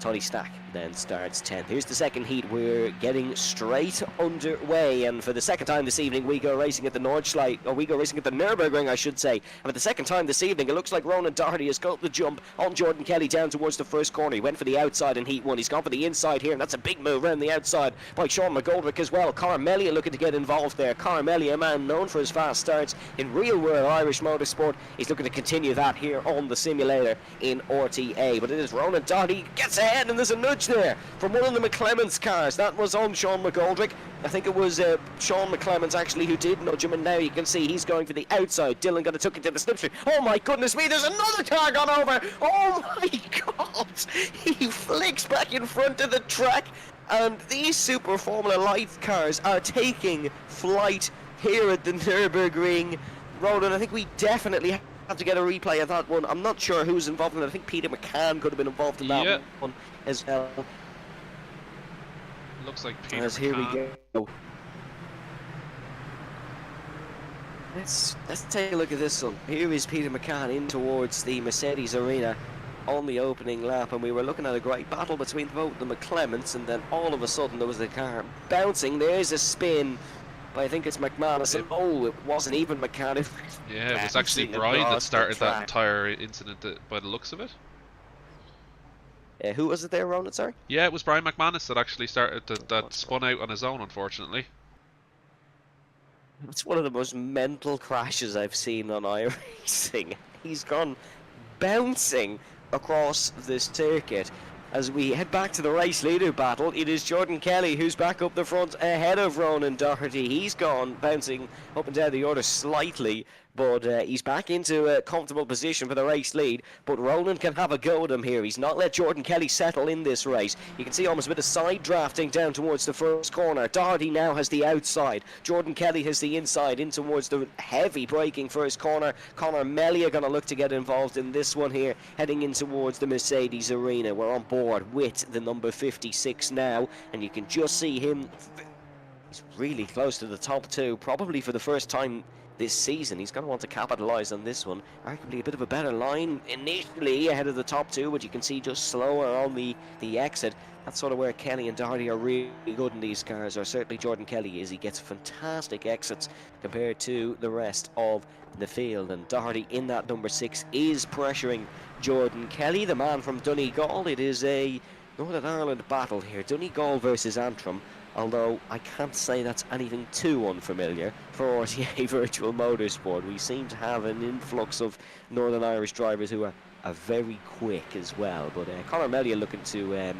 Speaker 1: Tony Stack then starts 10th. Here's the second heat. We're getting straight underway, and for the second time this evening, we go racing at the Nurburgring, I should say. And for the second time this evening, it looks like Ronan Doherty has got the jump on Jordan Kelly down towards the first corner. He went for the outside in heat 1. He's gone for the inside here, and that's a big move around the outside by Sean McGoldrick as well. Conor Melia looking to get involved there. Conor Melia, a man known for his fast starts in real-world Irish motorsport. He's looking to continue that here on the simulator in RTA. But it is Ronan Doherty gets ahead, and there's a nudge there from one of the McClements cars. That was on Sean McGoldrick. I think it was Sean McClements actually who did nudge him, and now you can see he's going for the outside. Dylan got to took it to the slipstream. Oh my goodness me, there's another car gone over. Oh my god, he flicks back in front of the track, and these Super Formula Light cars are taking flight here at the Nurburgring. Ronan, I think we definitely have to get a replay of that one. I'm not sure who's involved in it. I think Peter McCann could have been involved in that one as well.
Speaker 2: Looks like Peter McCann.
Speaker 1: Here we go. Let's take a look at this one. Here is Peter McCann in towards the Mercedes arena on the opening lap, and we were looking at a great battle between both the McClements, and then all of a sudden there was a car bouncing. There's a spin, but I think it's McManus. It wasn't even McCann.
Speaker 2: Yeah, it was actually Brian that started that entire incident by the looks of it.
Speaker 1: Who was it there, Ronan? Sorry?
Speaker 2: Yeah, it was Brian McManus that actually started that spun out on his own, unfortunately.
Speaker 1: It's one of the most mental crashes I've seen on iRacing. He's gone bouncing across this circuit. As we head back to the race leader battle, it is Jordan Kelly who's back up the front ahead of Ronan Doherty. He's gone bouncing up and down the order slightly, but he's back into a comfortable position for the race lead. But Ronan can have a go at him here. He's not let Jordan Kelly settle in this race. You can see almost a bit of side drafting down towards the first corner. Doherty now has the outside. Jordan Kelly has the inside in towards the heavy braking first corner. Conor Melia going to look to get involved in this one here, heading in towards the Mercedes arena. We're on board with the number 56 now, and you can just see him. He's really close to the top two, probably for the first time this season. He's going to want to capitalise on this one. Arguably a bit of a better line initially ahead of the top two, but you can see just slower on the exit. That's sort of where Kelly and Doherty are really good in these cars, or certainly Jordan Kelly is. He gets fantastic exits compared to the rest of the field, and Doherty in that number 6 is pressuring Jordan Kelly, the man from Donegal. It is a Northern Ireland battle here, Donegal versus Antrim. Although I can't say that's anything too unfamiliar for RTA Virtual Motorsport. We seem to have an influx of Northern Irish drivers who are very quick as well. But Conor Melia looking to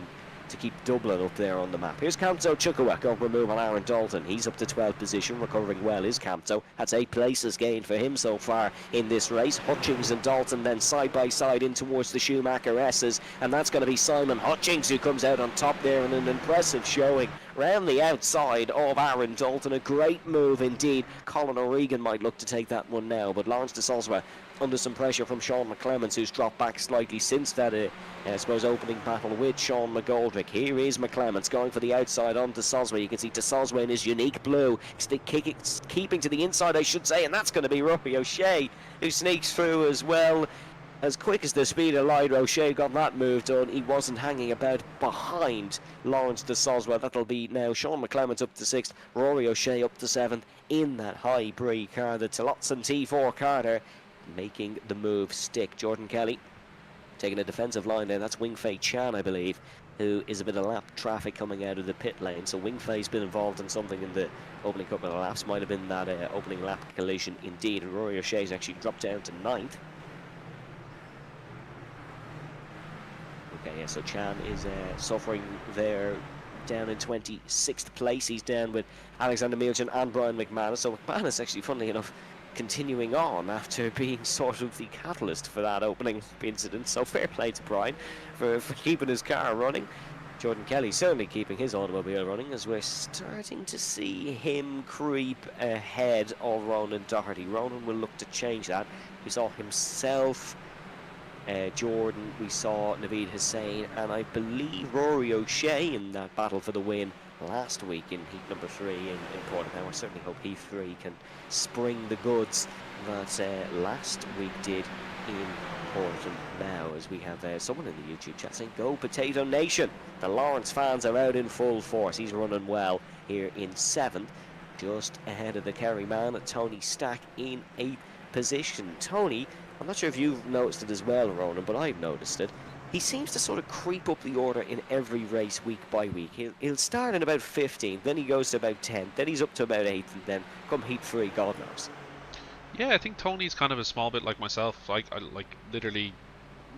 Speaker 1: keep Dublin up there on the map. Here's Campto Chukwuka going for a move on Aaron Dalton. He's up to 12th position, recovering well is Campto. That's 8 places gained for him so far in this race. Hutchings and Dalton then side by side in towards the Schumacher S's, and that's going to be Simon Hutchings who comes out on top there in an impressive showing round the outside of Aaron Dalton. A great move indeed. Colin O'Regan might look to take that one now, but Lawrence de Soswa under some pressure from Sean McClements, who's dropped back slightly since that I suppose opening battle with Sean McGoldrick. Here is McClements going for the outside on de Soswa. You can see de Soswa in his unique blue keeping to the inside, I should say, and that's going to be Rory O'Shea who sneaks through as well. As quick as the speed of light, O'Shea got that move done. He wasn't hanging about behind Lawrence de Soswa. That'll be now Sean McClements up to 6th, Rory O'Shea up to 7th in that high brie car, the Tillotson T4 Carter, making the move stick. Jordan Kelly taking a defensive line there. That's Wing-Fei Chan, I believe, who is a bit of lap traffic coming out of the pit lane. So Wing-Fei's been involved in something in the opening couple of laps. Might have been that opening lap collision indeed. And Rory O'Shea's actually dropped down to 9th. Okay, yeah, so Chan is suffering there down in 26th place. He's down with Alexander Milchin and Brian McManus. So McManus, actually, funnily enough, continuing on after being sort of the catalyst for that opening incident. So fair play to Brian for keeping his car running. Jordan Kelly certainly keeping his automobile running, as we're starting to see him creep ahead of Ronan Doherty. Ronan will look to change that. We saw himself, Jordan, we saw Naveed Hussain, and I believe Rory O'Shea in that battle for the win last week in heat number 3 in Portimao. I certainly hope heat 3 can spring the goods that last week did in Portimao, as we have someone in the YouTube chat saying, "Go Potato Nation!" The Lawrence fans are out in full force. He's running well here in 7th, just ahead of the Kerry man, Tony Stack, in 8th position. Tony, I'm not sure if you've noticed it as well, Ronan, but I've noticed it. He seems to sort of creep up the order in every race week by week. He'll start in about 15th, then he goes to about 10th, then he's up to about 8th, and then come heat 3, God knows.
Speaker 2: Yeah, I think Tony's kind of a small bit like myself. I like literally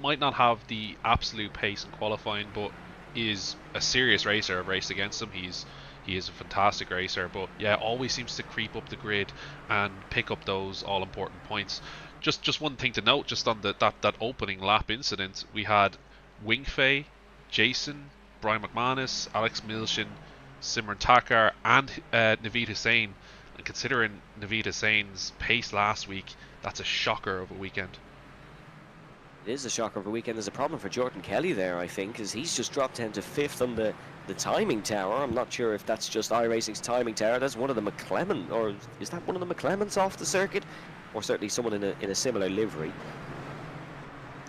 Speaker 2: might not have the absolute pace in qualifying, but is a serious racer. I've raced against him. He is a fantastic racer, but yeah, always seems to creep up the grid and pick up those all important points. Just one thing to note, just on that opening lap incident, we had Wingfei, Jason, Brian McManus, Alex Milchin, Simran Takar, and Naveed Hussain. And considering Naveed Hussain's pace last week, that's a shocker of a weekend.
Speaker 1: It is a shocker of a weekend. There's a problem for Jordan Kelly there, I think, as he's just dropped down to 5th on the timing tower. I'm not sure if that's just iRacing's timing tower. That's one of the McClellan, or is that one of the McClemmons off the circuit? Or certainly someone in a similar livery.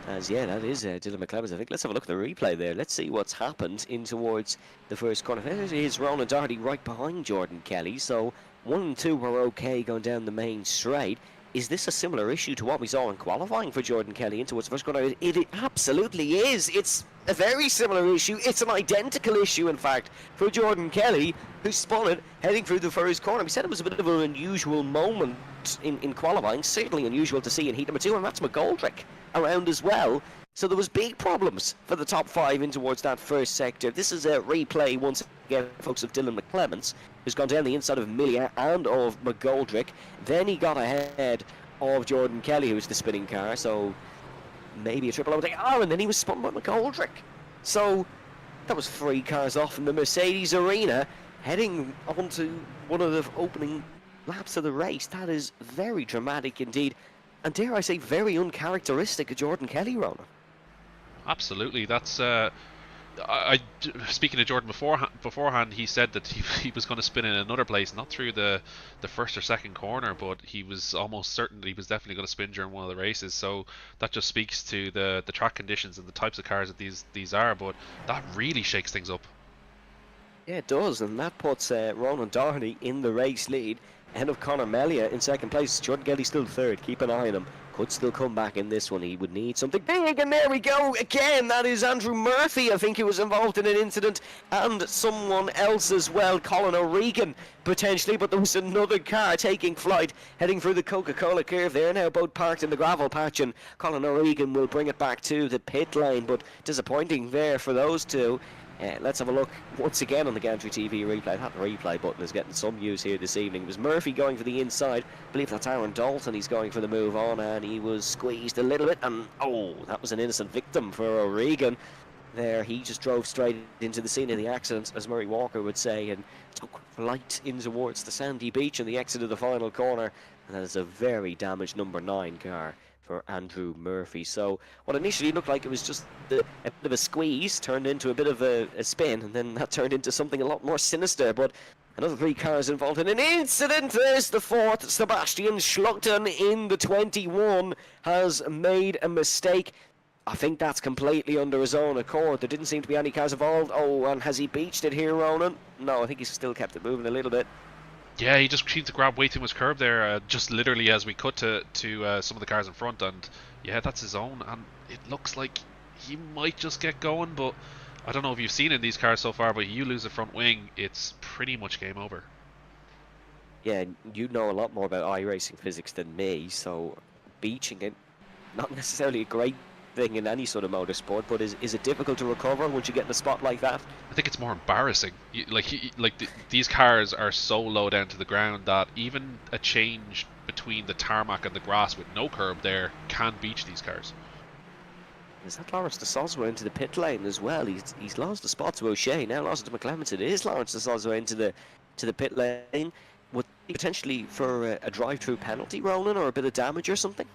Speaker 1: As yeah, that is Dylan McClemmons, I think. Let's have a look at the replay there. Let's see what's happened in towards the first corner. There is Ronan Doherty right behind Jordan Kelly. So 1 and 2 were okay going down the main straight. Is this a similar issue to what we saw in qualifying for Jordan Kelly into its first corner? It absolutely is. It's a very similar issue. It's an identical issue, in fact, for Jordan Kelly, who spun it heading through the first corner. We said it was a bit of an unusual moment in qualifying, certainly unusual to see in heat number 2, and that's McGoldrick around as well. So there was big problems for the top 5 in towards that first sector. This is a replay once again, folks, of Dylan McClemmons, who's gone down the inside of Millia and of McGoldrick. Then he got ahead of Jordan Kelly, who's the spinning car, so maybe a triple overtake. Oh, and then he was spun by McGoldrick. So that was 3 cars off in the Mercedes arena, heading onto one of the opening laps of the race. That is very dramatic indeed, and dare I say, very uncharacteristic of Jordan Kelly, Ronan.
Speaker 2: Absolutely, that's speaking to Jordan beforehand, he said that he was going to spin in another place, not through the first or second corner, but he was almost certain that he was definitely going to spin during one of the races. So that just speaks to the track conditions and the types of cars that these are. But that really shakes things up.
Speaker 1: Yeah, it does, and that puts Ronan Doherty in the race lead, ahead of Conor Melia in 2nd place. Jordan Kelly still 3rd. Keep an eye on him. Could still come back in this one. He would need something big, and there we go again. That is Andrew Murphy. I think he was involved in an incident, and someone else as well, Colin O'Regan potentially, but there was another car taking flight heading through the Coca-Cola curve there. Now both parked in the gravel patch, and Colin O'Regan will bring it back to the pit lane, but disappointing there for those two. Let's have a look once again on the Gantry TV replay. That replay button is getting some use here this evening. It was Murphy going for the inside. I believe that's Aaron Dalton. He's going for the move on, and he was squeezed a little bit, and oh, that was an innocent victim for O'Regan. There, he just drove straight into the scene of the accident, as Murray Walker would say, and took flight in towards the sandy beach and the exit of the final corner. And that is a very damaged number 9 car for Andrew Murphy. So what initially looked like it was just a bit of a squeeze turned into a bit of a spin, and then that turned into something a lot more sinister. But another 3 cars involved in an incident. There's the 4th. Sebastian Schluchten in the 21 has made a mistake. I think that's completely under his own accord. There didn't seem to be any cars involved. Oh, and has he beached it here, Ronan? No, I think he's still kept it moving a little bit.
Speaker 2: Yeah, he just seemed to grab way too much curb there, just literally as we cut to some of the cars in front, and yeah, that's his own, and it looks like he might just get going, but I don't know if you've seen in these cars so far, but you lose the front wing, it's pretty much game over.
Speaker 1: Yeah, you know a lot more about iRacing physics than me, so beaching it, not necessarily a great thing in any sort of motorsport, but is it difficult to recover once you get in a spot like that?
Speaker 2: I think it's more embarrassing. These cars are so low down to the ground that even a change between the tarmac and the grass with no curb there can beach these cars.
Speaker 1: Is that Lawrence de Soswa into the pit lane as well? He's lost the spot to O'Shea, now lost it to McClements. It is Lawrence de Soswa into the pit lane. Would potentially for a drive-through penalty, Ronan, or a bit of damage or something?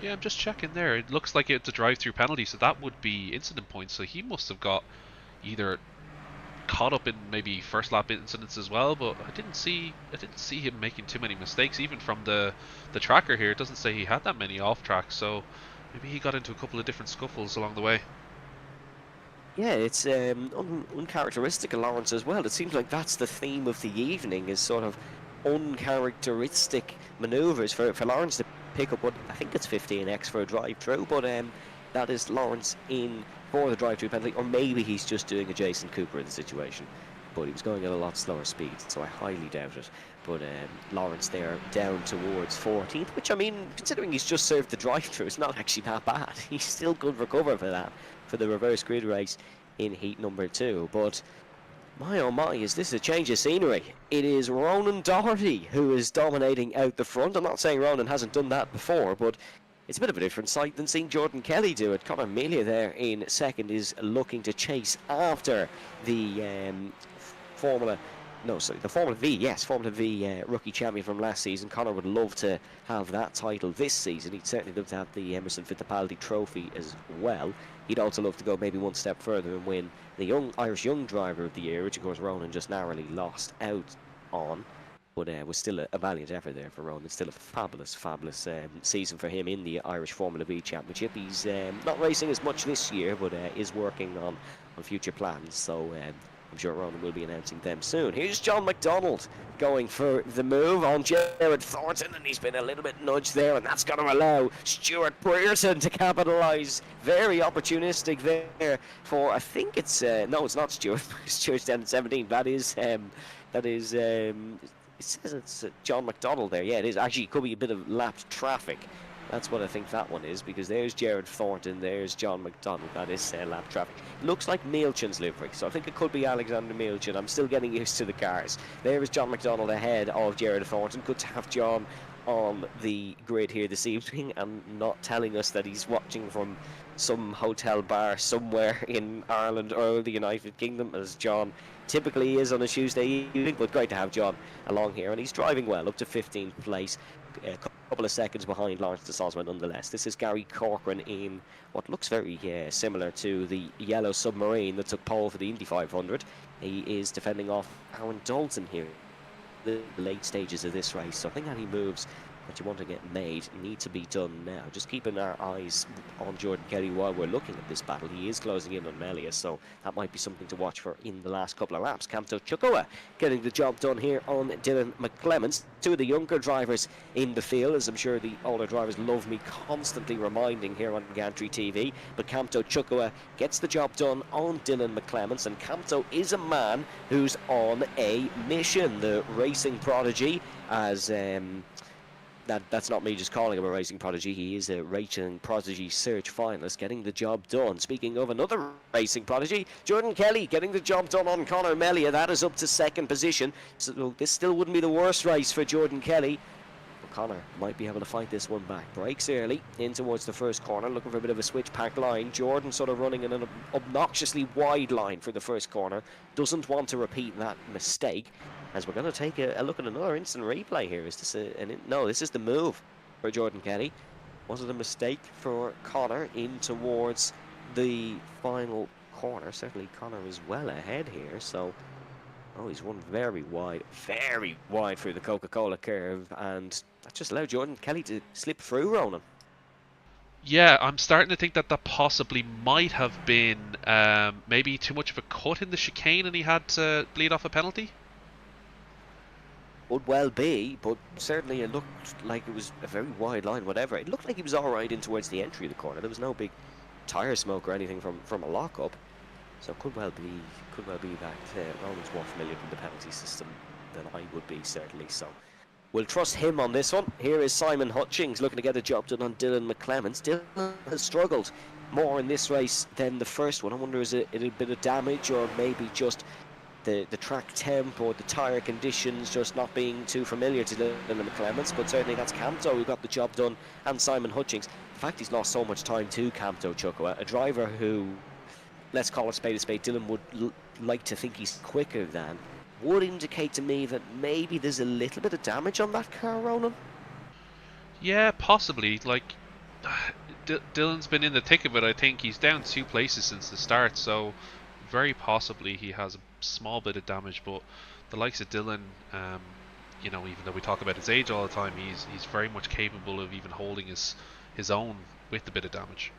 Speaker 2: Yeah, I'm just checking there. It looks like it's a drive-through penalty, so that would be incident points. So he must have got either caught up in maybe first lap incidents as well, but I didn't see him making too many mistakes. Even from the tracker here, it doesn't say he had that many off track, so maybe he got into a couple of different scuffles along the way.
Speaker 1: Yeah, it's uncharacteristic of Lawrence as well. It seems like that's the theme of the evening, is sort of uncharacteristic manoeuvres for Lawrence to pick up what I think it's 15x for a drive-through, but that is Lawrence in for the drive-through penalty, or maybe he's just doing a Jason Cooper in the situation. But he was going at a lot slower speed, so I highly doubt it. But Lawrence there down towards 14th, which, I mean, considering he's just served the drive-through, it's not actually that bad. He still could recover for that, for the reverse grid race in heat number 2. But my oh my, is this a change of scenery? It is Ronan Doherty who is dominating out the front. I'm not saying Ronan hasn't done that before, but it's a bit of a different sight than seeing Jordan Kelly do it. Conor Melia there in second is looking to chase after the Formula V, yes, Formula V rookie champion from last season. Conor would love to have that title this season. He'd certainly love to have the Emerson Fittipaldi Trophy as well. He'd also love to go maybe one step further and win the Irish Young Driver of the Year, which of course Ronan just narrowly lost out on. But was still a valiant effort there for Ronan. Still a fabulous season for him in the Irish Formula V Championship. He's not racing as much this year, but is working on future plans. So I'm sure Ronan will be announcing them soon. Here's John McDonald going for the move on Jared Thornton, and he's been a little bit nudged there, and that's going to allow Stuart Brereton to capitalise. Very opportunistic there for, I think it's, no, it's not Stuart. Stuart's down at 17. That is, it says it's John McDonald there. Yeah, it is. Actually, it could be a bit of lapped traffic. That's what I think that one is, because there's Jared Thornton, there's John McDonald. That is lap traffic. Looks like Mielchen's livery, so I think it could be Alexander Mielchen. I'm still getting used to the cars. There is John McDonald ahead of Jared Thornton. Good to have John on the grid here this evening and not telling us that he's watching from some hotel bar somewhere in Ireland or the United Kingdom, as John typically is on a Tuesday evening. But great to have John along here, and he's driving well, up to 15th place. A couple of seconds behind Lawrence de Soswa nonetheless. This is Gary Corcoran in what looks very similar to the yellow submarine that took pole for the Indy 500. He is defending off Aaron Dalton here, the late stages of this race. So I think any moves that you want to get made need to be done now. Just keeping our eyes on Jordan Kelly while we're looking at this battle. He is closing in on Melia, so that might be something to watch for in the last couple of laps. Camto Chukoa getting the job done here on Dylan McClements. Two of the younger drivers in the field, as I'm sure the older drivers love me constantly reminding here on Gantry TV. But Camto Chukoa gets the job done on Dylan McClements, and Camto is a man who's on a mission. The racing prodigy, as that's not me just calling him a racing prodigy. He is a racing prodigy search finalist, getting the job done. Speaking of another racing prodigy, Jordan Kelly getting the job done on Conor Melia. That is up to second position. So this still wouldn't be the worst race for Jordan Kelly. But Conor might be able to fight this one back. Brakes early in towards the first corner, looking for a bit of a switch pack line. Jordan sort of running in an obnoxiously wide line for the first corner. Doesn't want to repeat that mistake. As we're going to take a look at another instant replay here. Is this no, this is the move for Jordan Kelly. Was it a mistake for Conor in towards the final corner? Certainly Conor is well ahead here, so he's run very wide through the Coca-Cola curve, and that just allowed Jordan Kelly to slip through, Ronan.
Speaker 2: Yeah, I'm starting to think that possibly might have been maybe too much of a cut in the chicane and he had to bleed off a penalty.
Speaker 1: Would well be, but certainly it looked like it was a very wide line, whatever. It looked like he was alright in towards the entry of the corner. There was no big tyre smoke or anything from a lock-up. So could well be that Ronan's more familiar with the penalty system than I would be, certainly. So We'll trust him on this one. Here is Simon Hutchings looking to get the job done on Dylan McClements. Dylan has struggled more in this race than the first one. I wonder, is it a bit of damage, or maybe just the track temp or the tyre conditions just not being too familiar to Dylan McClements? But certainly that's Camto who got the job done, and Simon Hutchings. In fact, he's lost so much time to Camto Chukwa, a driver who, let's call it spade a spade, Dylan would like to think he's quicker than. Would indicate to me that maybe there's a little bit of damage on that car, Ronan.
Speaker 2: Yeah, possibly. Like, Dylan's been in the thick of it. I think he's down 2 places since the start, so very possibly he has a small bit of damage. But the likes of Dylan, you know, even though we talk about his age all the time, he's very much capable of even holding his own with a bit of damage.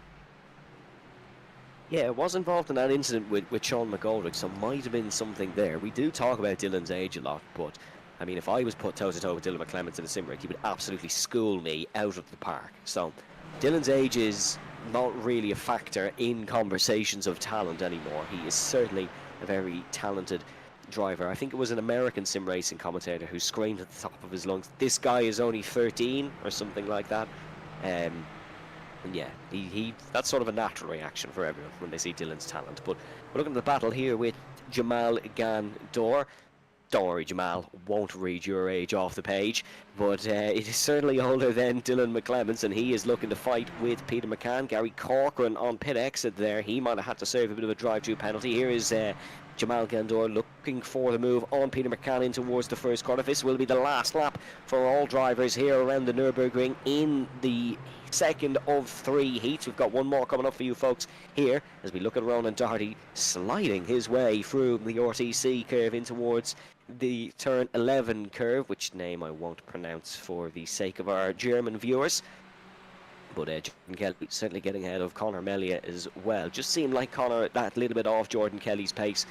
Speaker 1: Yeah, was involved in that incident with Sean McGoldrick, so might have been something there. We do talk about Dylan's age a lot, but I mean, if I was put toe-to-toe with Dylan McClements in a sim rig, he would absolutely school me out of the park. So Dylan's age is not really a factor in conversations of talent anymore. He is certainly a very talented driver. I think it was an American sim racing commentator who screamed at the top of his lungs, "This guy is only 13," or something like that. And yeah, that's sort of a natural reaction for everyone when they see Dylan's talent. But we're looking at the battle here with Jamal Gandor. Don't worry, Jamal, won't read your age off the page, but it is certainly older than Dylan McClements, and he is looking to fight with Peter McCann. Gary Corcoran on pit exit there. He might have had to serve a bit of a drive-through penalty. Here is Jamal Gandor looking for the move on Peter McCann in towards the first corner. This will be the last lap for all drivers here around the Nurburgring in the second of 3 heats. We've got one more coming up for you folks here as we look at Ronan Doherty sliding his way through the RTC curve in towards the turn 11 curve, which name I won't pronounce for the sake of our German viewers. But Jordan Kelly certainly getting ahead of Conor Melia as well. Just seemed like Conor that little bit off Jordan Kelly's pace.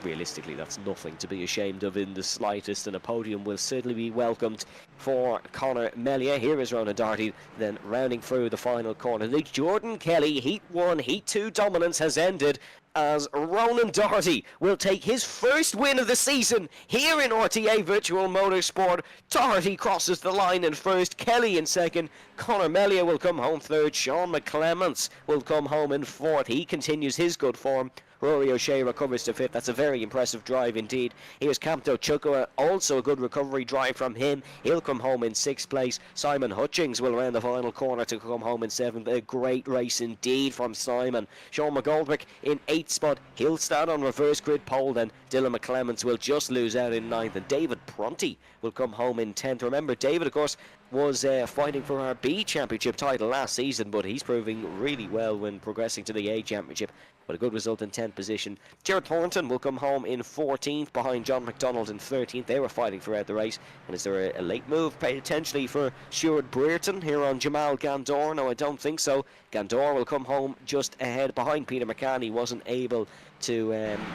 Speaker 1: Realistically, that's nothing to be ashamed of in the slightest, and a podium will certainly be welcomed for Conor Melia. Here is Ronan Doherty then rounding through the final corner. The Jordan Kelly Heat 1, Heat 2 dominance has ended as Ronan Doherty will take his first win of the season here in RTA Virtual Motorsport. Doherty crosses the line in first, Kelly in second, Conor Melia will come home third, Sean McClements will come home in fourth. He continues his good form. Rory O'Shea recovers to fifth. That's a very impressive drive indeed. Here's Camto Chukwa, also a good recovery drive from him. He'll come home in sixth place. Simon Hutchings will round the final corner to come home in seventh. A great race indeed from Simon. Sean McGoldrick in eighth spot. He'll start on reverse grid pole. Then Dylan McClements will just lose out in ninth. And David Prunty will come home in 10th. Remember, David, of course, was fighting for our B Championship title last season, but he's proving really well when progressing to the A Championship. But a good result in 10th position. Gerard Thornton will come home in 14th behind John McDonald in 13th. They were fighting throughout the race. And is there a late move potentially for Stuart Brereton here on Jamal Gandor? No, I don't think so. Gandor will come home just ahead behind Peter McCann. He wasn't able to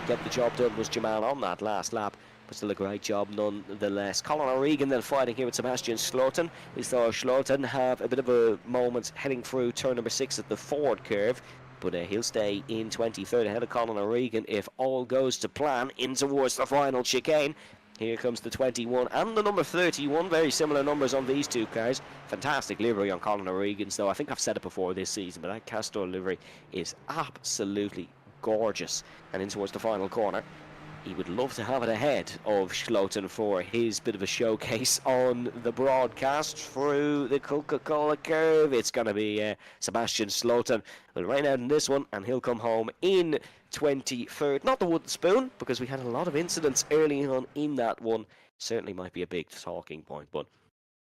Speaker 1: get the job done, was Jamal, on that last lap. But still a great job nonetheless. Colin O'Regan then fighting here with Sebastian Schlotton. We saw Schlotton have a bit of a moment heading through turn number 6 at the Ford curve. But he'll stay in 23rd ahead of Colin O'Regan if all goes to plan in towards the final chicane. Here comes the 21 and the number 31. Very similar numbers on these two cars. Fantastic livery on Colin O'Regan's, though. I think I've said it before this season, but that Castor livery is absolutely gorgeous. And in towards the final corner. He would love to have it ahead of Schlotton for his bit of a showcase on the broadcast through the Coca-Cola curve. It's going to be Sebastian Schlotton will rain out in this one, and he'll come home in 23rd. Not the wooden spoon, because we had a lot of incidents early on in that one. Certainly might be a big talking point, but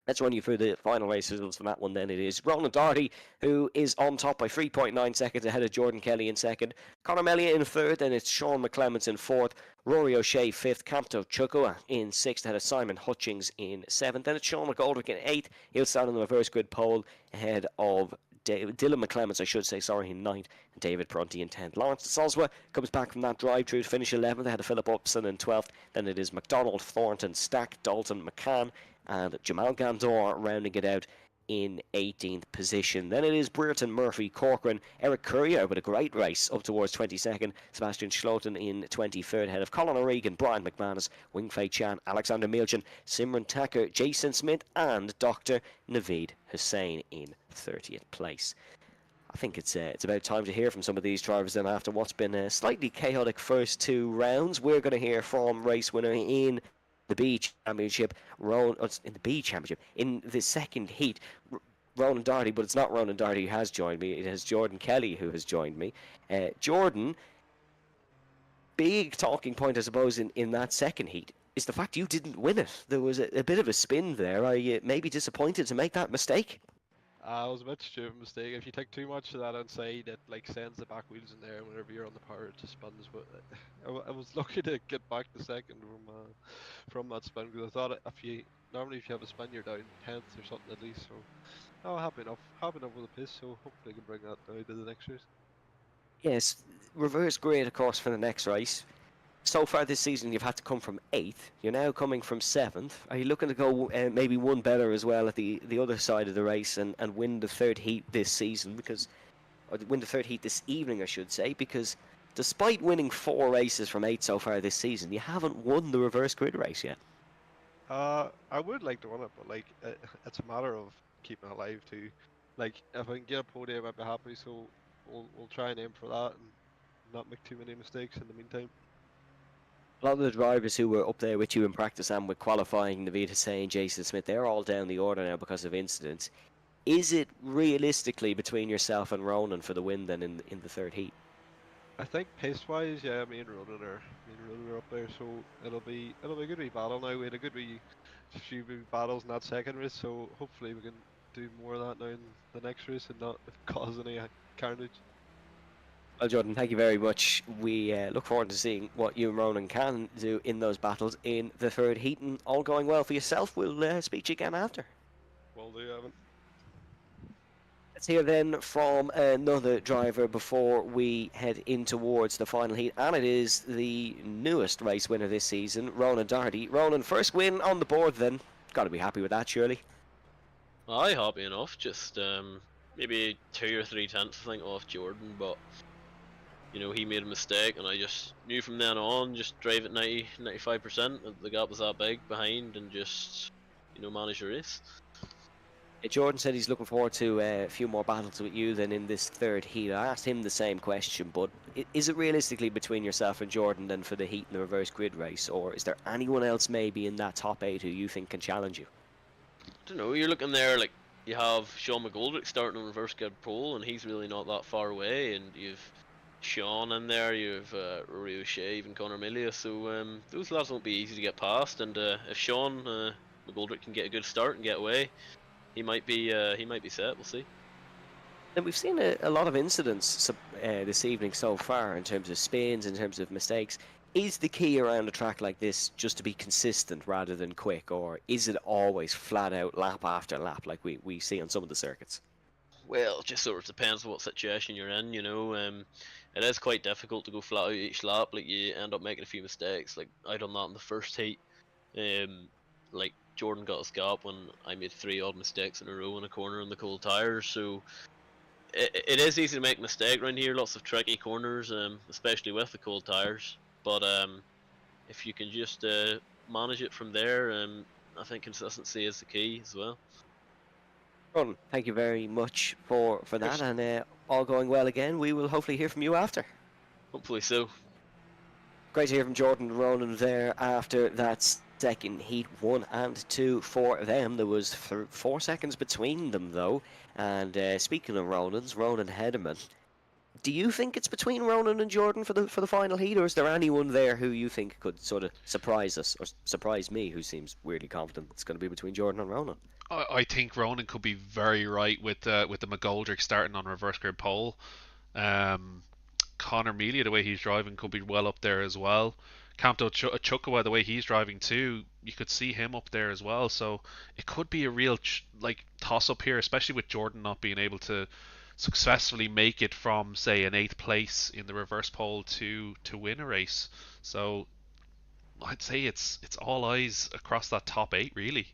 Speaker 1: let's run you through the final race results for that one then. It is Ronan Doherty, who is on top by 3.9 seconds ahead of Jordan Kelly in second. Conor Melia in third, then it's Sean McClements in fourth. Rory O'Shea fifth. Camto Chukwa in sixth ahead of Simon Hutchings in seventh. Then it's Sean McGoldrick in eighth. He'll start on the reverse grid pole ahead of Dylan McClements, in ninth, and David Prunty in 10th. Lawrence Soswa comes back from that drive-through to finish 11th ahead of Philip Upson in 12th. Then it is McDonald, Thornton, Stack, Dalton, McCann, and Jamal Gandor rounding it out in 18th position. Then it is Brereton, Murphy, Corcoran, Eric Courier with a great race up towards 22nd, Sebastian Schloten in 23rd, ahead of Colin O'Regan, Brian McManus, Wingfei Chan, Alexander Milchin, Simran Tacker, Jason Smith, and Dr. Naveed Hussain in 30th place. I think it's about time to hear from some of these drivers then after what's been a slightly chaotic first two rounds. We're going to hear from race winner in the B Championship, in the B Championship, in the second heat, Ronan Doherty, but it's not Ronan Doherty who has joined me. It is Jordan Kelly who has joined me. Jordan, big talking point, I suppose, in that second heat is the fact you didn't win it. There was a bit of a spin there. Are you maybe disappointed to make that mistake?
Speaker 3: It was a bit stupid mistake. If you take too much of that outside, it like sends the back wheels in there whenever you're on the power, it just spins. But I was lucky to get back the second from that spin, because I thought if you have a spin, you're down 10th or something at least. So happy enough with the pace. So hopefully I can bring that down to the next race.
Speaker 1: Yes, reverse grid, of course, for the next race. So far this season, you've had to come from 8th. You're now coming from 7th. Are you looking to go maybe one better as well at the other side of the race and win the third heat this season? Or win the third heat this evening, I should say, because despite winning 4 races from 8 so far this season, you haven't won the reverse grid race yet.
Speaker 3: I would like to win it, but like it's a matter of keeping it alive too. Like if I can get a podium, I'd be happy. So we'll try and aim for that and not make too many mistakes in the meantime.
Speaker 1: A lot of the drivers who were up there with you in practice and with qualifying, Naveed Hussain, Jason Smith, they're all down the order now because of incidents. Is it realistically between yourself and Ronan for the win then in the third heat?
Speaker 3: I think pace-wise, yeah, me and Ronan are up there, so it'll be a good wee battle now. We had a good few wee battles in that second race, so hopefully we can do more of that now in the next race and not cause any carnage.
Speaker 1: Well, Jordan, thank you very much. We look forward to seeing what you and Ronan can do in those battles in the third heat, and all going well for yourself. We'll speak to you again after.
Speaker 3: Will do, Evan.
Speaker 1: Let's hear then from another driver before we head in towards the final heat, and it is the newest race winner this season, Ronan Doherty. Ronan, first win on the board then. Got to be happy with that, surely.
Speaker 4: Aye, happy enough. Just maybe 2 or 3 tenths, I think, off Jordan, but you know, he made a mistake, and I just knew from then on, just drive at 95%. The gap was that big behind, and just, you know, manage the race.
Speaker 1: Jordan said he's looking forward to a few more battles with you than in this third heat. I asked him the same question, but is it realistically between yourself and Jordan then for the heat and the reverse grid race, or is there anyone else maybe in that top 8 who you think can challenge you?
Speaker 4: I don't know, you're looking there, like, you have Sean McGoldrick starting on reverse grid pole, and he's really not that far away, and you've Sean in there, you've Rory O'Shea, even Conor Melia, so those lads won't be easy to get past, and if Sean McGoldrick can get a good start and get away, he might be set. We'll see.
Speaker 1: And we've seen a lot of incidents this evening so far in terms of spins, in terms of mistakes. Is the key around a track like this just to be consistent rather than quick, or is it always flat out lap after lap like we see on some of the circuits?
Speaker 4: Well, it just sort of depends on what situation you're in, you know. It is quite difficult to go flat out each lap. Like, you end up making a few mistakes. Like, I done that in the first heat. Like, Jordan got his gap when I made 3 odd mistakes in a row in a corner on the cold tires. So it is easy to make a mistake around here. Lots of tricky corners, especially with the cold tires. But if you can just manage it from there, I think consistency is the key as well.
Speaker 1: Ronan, thank you very much for that, and all going well again. We will hopefully hear from you after.
Speaker 4: Hopefully so.
Speaker 1: Great to hear from Jordan and Ronan there after that second heat, 1 and 2 for them. There was 4 seconds between them though. And speaking of Ronans, Ronan Hederman, do you think it's between Ronan and Jordan for the final heat, or is there anyone there who you think could sort of surprise us, or surprise me, who seems weirdly confident it's going to be between Jordan and Ronan?
Speaker 2: I think Ronan could be very right with the McGoldrick starting on reverse grid pole. Conor Melia, the way he's driving, could be well up there as well. Camto Chukawa, the way he's driving too, you could see him up there as well. So it could be a real toss up here, especially with Jordan not being able to successfully make it from, say, an 8th place in the reverse pole to win a race. So I'd say it's all eyes across that top 8 really.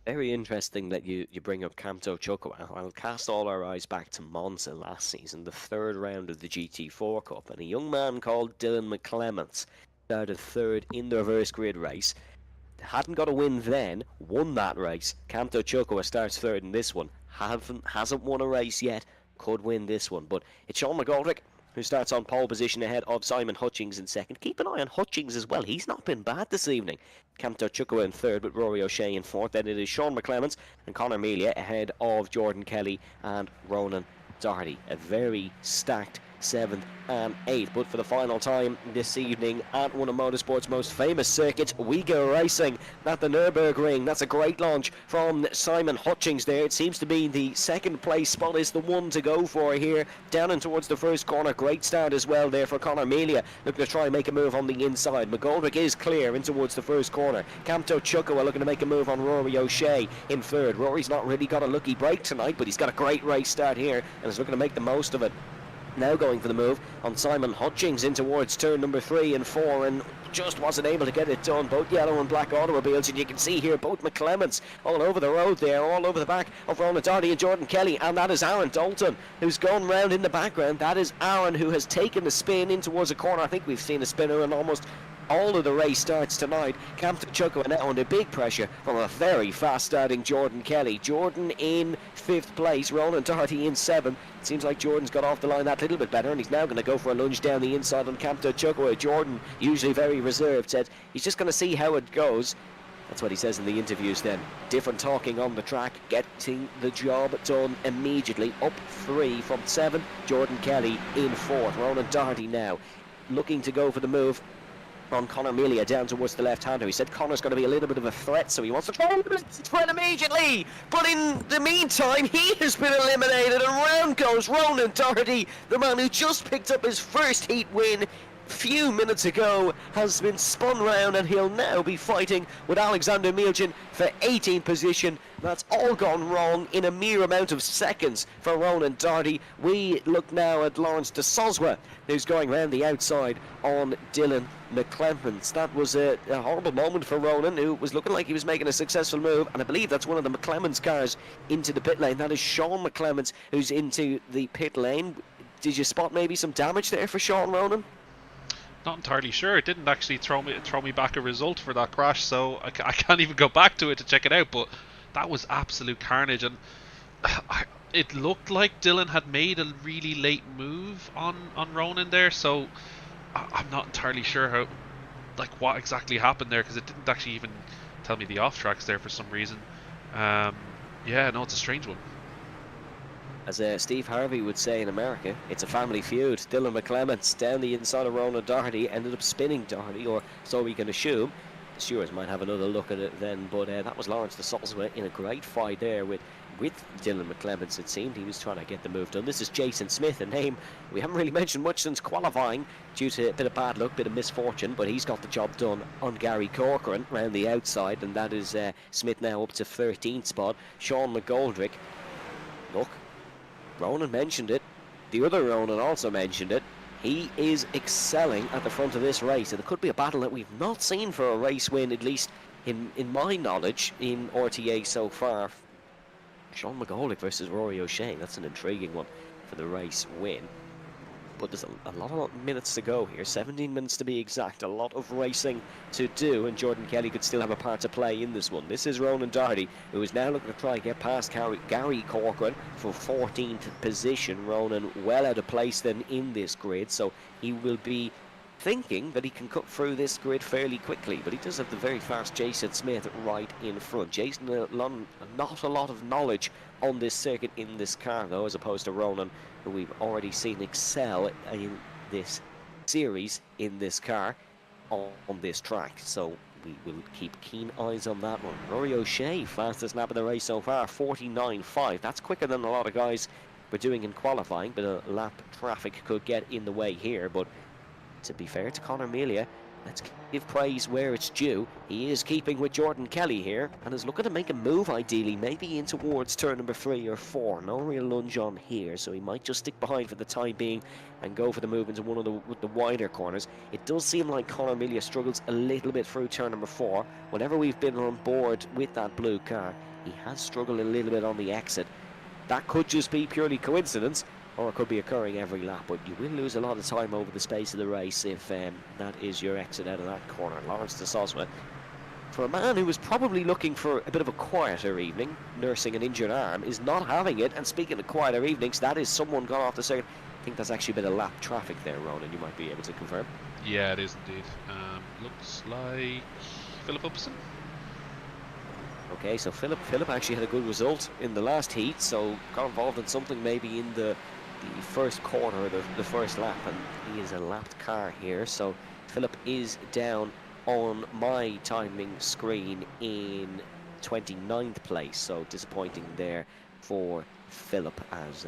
Speaker 1: Very interesting that you bring up Kamto Chukwu. I'll cast all our eyes back to Monza last season, the third round of the GT4 Cup, and a young man called Dylan McClements started third in the reverse grid race. Hadn't got a win then, won that race. Kamto Chukwu starts third in this one. Hasn't won a race yet, could win this one. But it's Sean McGoldrick who starts on pole position ahead of Simon Hutchings in second. Keep an eye on Hutchings as well. He's not been bad this evening. Kamto Chukwu in third with Rory O'Shea in fourth. Then it is Sean McClements and Conor Melia ahead of Jordan Kelly and Ronan Doherty. A very stacked 7th and 8th. But for the final time this evening at one of motorsport's most famous circuits, we go racing at the Nurburgring. That's a great launch from Simon Hutchings there. It seems to be the second place spot is the one to go for here. Down and towards the first corner. Great start as well there for Conor Melia. Looking to try and make a move on the inside. McGoldrick is clear in towards the first corner. Kamto Chukwu looking to make a move on Rory O'Shea in third. Rory's not really got a lucky break tonight, but he's got a great race start here and is looking to make the most of it. Now going for the move on Simon Hutchings in towards turn number 3 and 4, and just wasn't able to get it done. Both yellow and black automobiles, and you can see here both McClements all over the road there, all over the back of Ronan Doherty and Jordan Kelly, and that is Aaron Dalton who's gone round in the background. That is Aaron who has taken the spin in towards a corner. I think we've seen a spinner in almost all of the race starts tonight. Kamto Chukwu now under big pressure from a very fast starting Jordan Kelly. Jordan in 5th place, Ronan Doherty in 7th. It seems like Jordan's got off the line that little bit better, and he's now going to go for a lunge down the inside on Kamto Chukwu. Jordan, usually very reserved, said he's just going to see how it goes. That's what he says in the interviews then. Different talking on the track, getting the job done immediately. Up 3 from 7, Jordan Kelly in 4th. Ronan Doherty now looking to go for the move on Conor Melia down towards the left-hander. He said Conor's going to be a little bit of a threat, so he wants to try and threat immediately. But in the meantime, he has been eliminated, and round goes Ronan Doherty, the man who just picked up his first heat win few minutes ago, has been spun round, and he'll now be fighting with Alexander Miljan for 18th position. That's all gone wrong in a mere amount of seconds for Ronan Doherty. We look now at Lawrence de Soswa, who's going round the outside on Dylan McClements. That was a horrible moment for Ronan, who was looking like he was making a successful move, and I believe that's one of the McClements cars into the pit lane. That is Sean McClements who's into the pit lane. Did you spot maybe some damage there for Sean, Ronan?
Speaker 2: Not entirely sure. It didn't actually throw me back a result for that crash, so I can't even go back to it to check it out. But that was absolute carnage, and it looked like Dylan had made a really late move on Ronan there. So I'm not entirely sure how, like, what exactly happened there, because it didn't actually even tell me the off tracks there for some reason. Yeah, no, it's a strange one.
Speaker 1: As Steve Harvey would say in America, it's a family feud. Dylan McClements down the inside of Ronan Doherty, ended up spinning Doherty, or so we can assume. The stewards might have another look at it then, but that was Lawrence de Soswa in a great fight there with Dylan McClements. It seemed he was trying to get the move done. This is Jason Smith, a name we haven't really mentioned much since qualifying due to a bit of bad luck, bit of misfortune, but he's got the job done on Gary Corcoran round the outside, and that is Smith now up to 13th spot. Sean McGoldrick, look, Ronan mentioned it. The other Ronan also mentioned it. He is excelling at the front of this race, and it could be a battle that we've not seen for a race win, at least in my knowledge, in RTA so far. Sean McGoldrick versus Rory O'Shea. That's an intriguing one for the race win. But there's a lot of minutes to go here, 17 minutes to be exact, a lot of racing to do, and Jordan Kelly could still have a part to play in this one. This is Ronan Doherty, who is now looking to try and get past Gary Corcoran for 14th position. Ronan well out of place then in this grid, so he will be thinking that he can cut through this grid fairly quickly, but he does have the very fast Jason Smith right in front. Jason, not a lot of knowledge on this circuit in this car though, as opposed to Ronan, who we've already seen excel in this series in this car on this track, so we will keep keen eyes on that one. Rory O'Shea, fastest lap of the race so far, 49.5. That's quicker than a lot of guys were doing in qualifying, but a lap traffic could get in the way here. But to be fair to Conor Melia, let's give praise where it's due. He is keeping with Jordan Kelly here and is looking to make a move ideally, maybe in towards turn number 3 or 4. No real lunge on here, so he might just stick behind for the time being and go for the move into one of the wider corners. It does seem like Conor Melia struggles a little bit through turn number 4. Whenever we've been on board with that blue car, He has struggled a little bit on the exit. That could just be purely coincidence, or it could be occurring every lap, but you will lose a lot of time over the space of the race if that is your exit out of that corner. Lawrence de Soswa, for a man who was probably looking for a bit of a quieter evening, nursing an injured arm, is not having it. And speaking of quieter evenings, that is someone gone off the circuit. I think that's actually a bit of lap traffic there, Ronan. You might be able to confirm.
Speaker 2: Yeah, it is indeed. Looks like Philip Upson.
Speaker 1: Okay, so Philip actually had a good result in the last heat, so got involved in something maybe in the first corner, the first lap, and he is a lapped car here. So Philip is down on my timing screen in 29th place, so disappointing there for Philip, as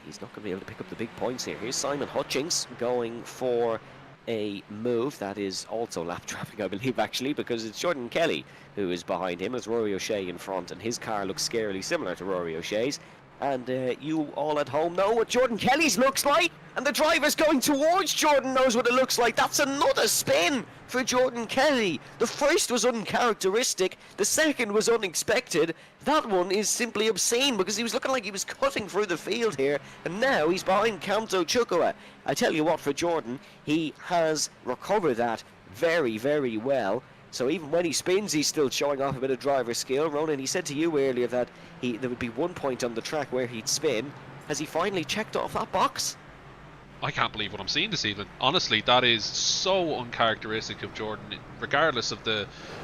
Speaker 1: he's not going to be able to pick up the big points here. Here's Simon Hutchings going for a move that is also lap traffic, I believe, actually, because it's Jordan Kelly who is behind him, as Rory O'Shea in front, and his car looks scarily similar to Rory O'Shea's. And you all at home know what Jordan Kelly's looks like, and the driver's going towards Jordan knows what it looks like. That's another spin for Jordan Kelly. The first was uncharacteristic, the second was unexpected. That one is simply obscene, because he was looking like he was cutting through the field here, and now he's behind Kamto Chukua. I tell you what, for Jordan, he has recovered that very, very well. So even when he spins, he's still showing off a bit of driver skill. Ronan, he said to you earlier that there would be one point on the track where he'd spin. Has he finally checked off that box?
Speaker 2: I can't believe what I'm seeing this evening. Honestly, that is so uncharacteristic of Jordan. Regardless of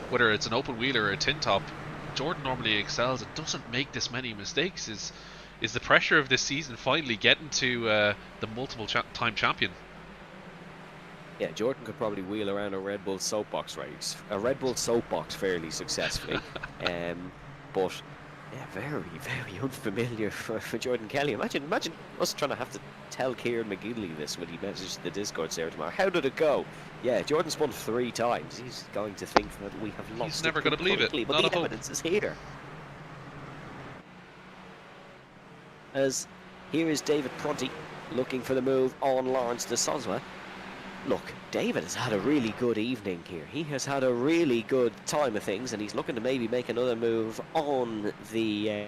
Speaker 2: whether it's an open wheel or a tin top, Jordan normally excels and doesn't make this many mistakes. Is the pressure of this season finally getting to the multiple time champion?
Speaker 1: Yeah, Jordan could probably wheel around a Red Bull soapbox fairly successfully. But yeah, very, very unfamiliar for Jordan Kelly. Imagine us trying to have to tell Kieran McGinley this when he messaged the Discord server tomorrow. How did it go? Yeah, Jordan spun 3 times. He's going to think that we have lost.
Speaker 2: He's never going to believe it.
Speaker 1: But the evidence is here. As here is David Prunty looking for the move on Lawrence de Soswa. Look, David has had a really good evening here. He has had a really good time of things, and he's looking to maybe make another move on the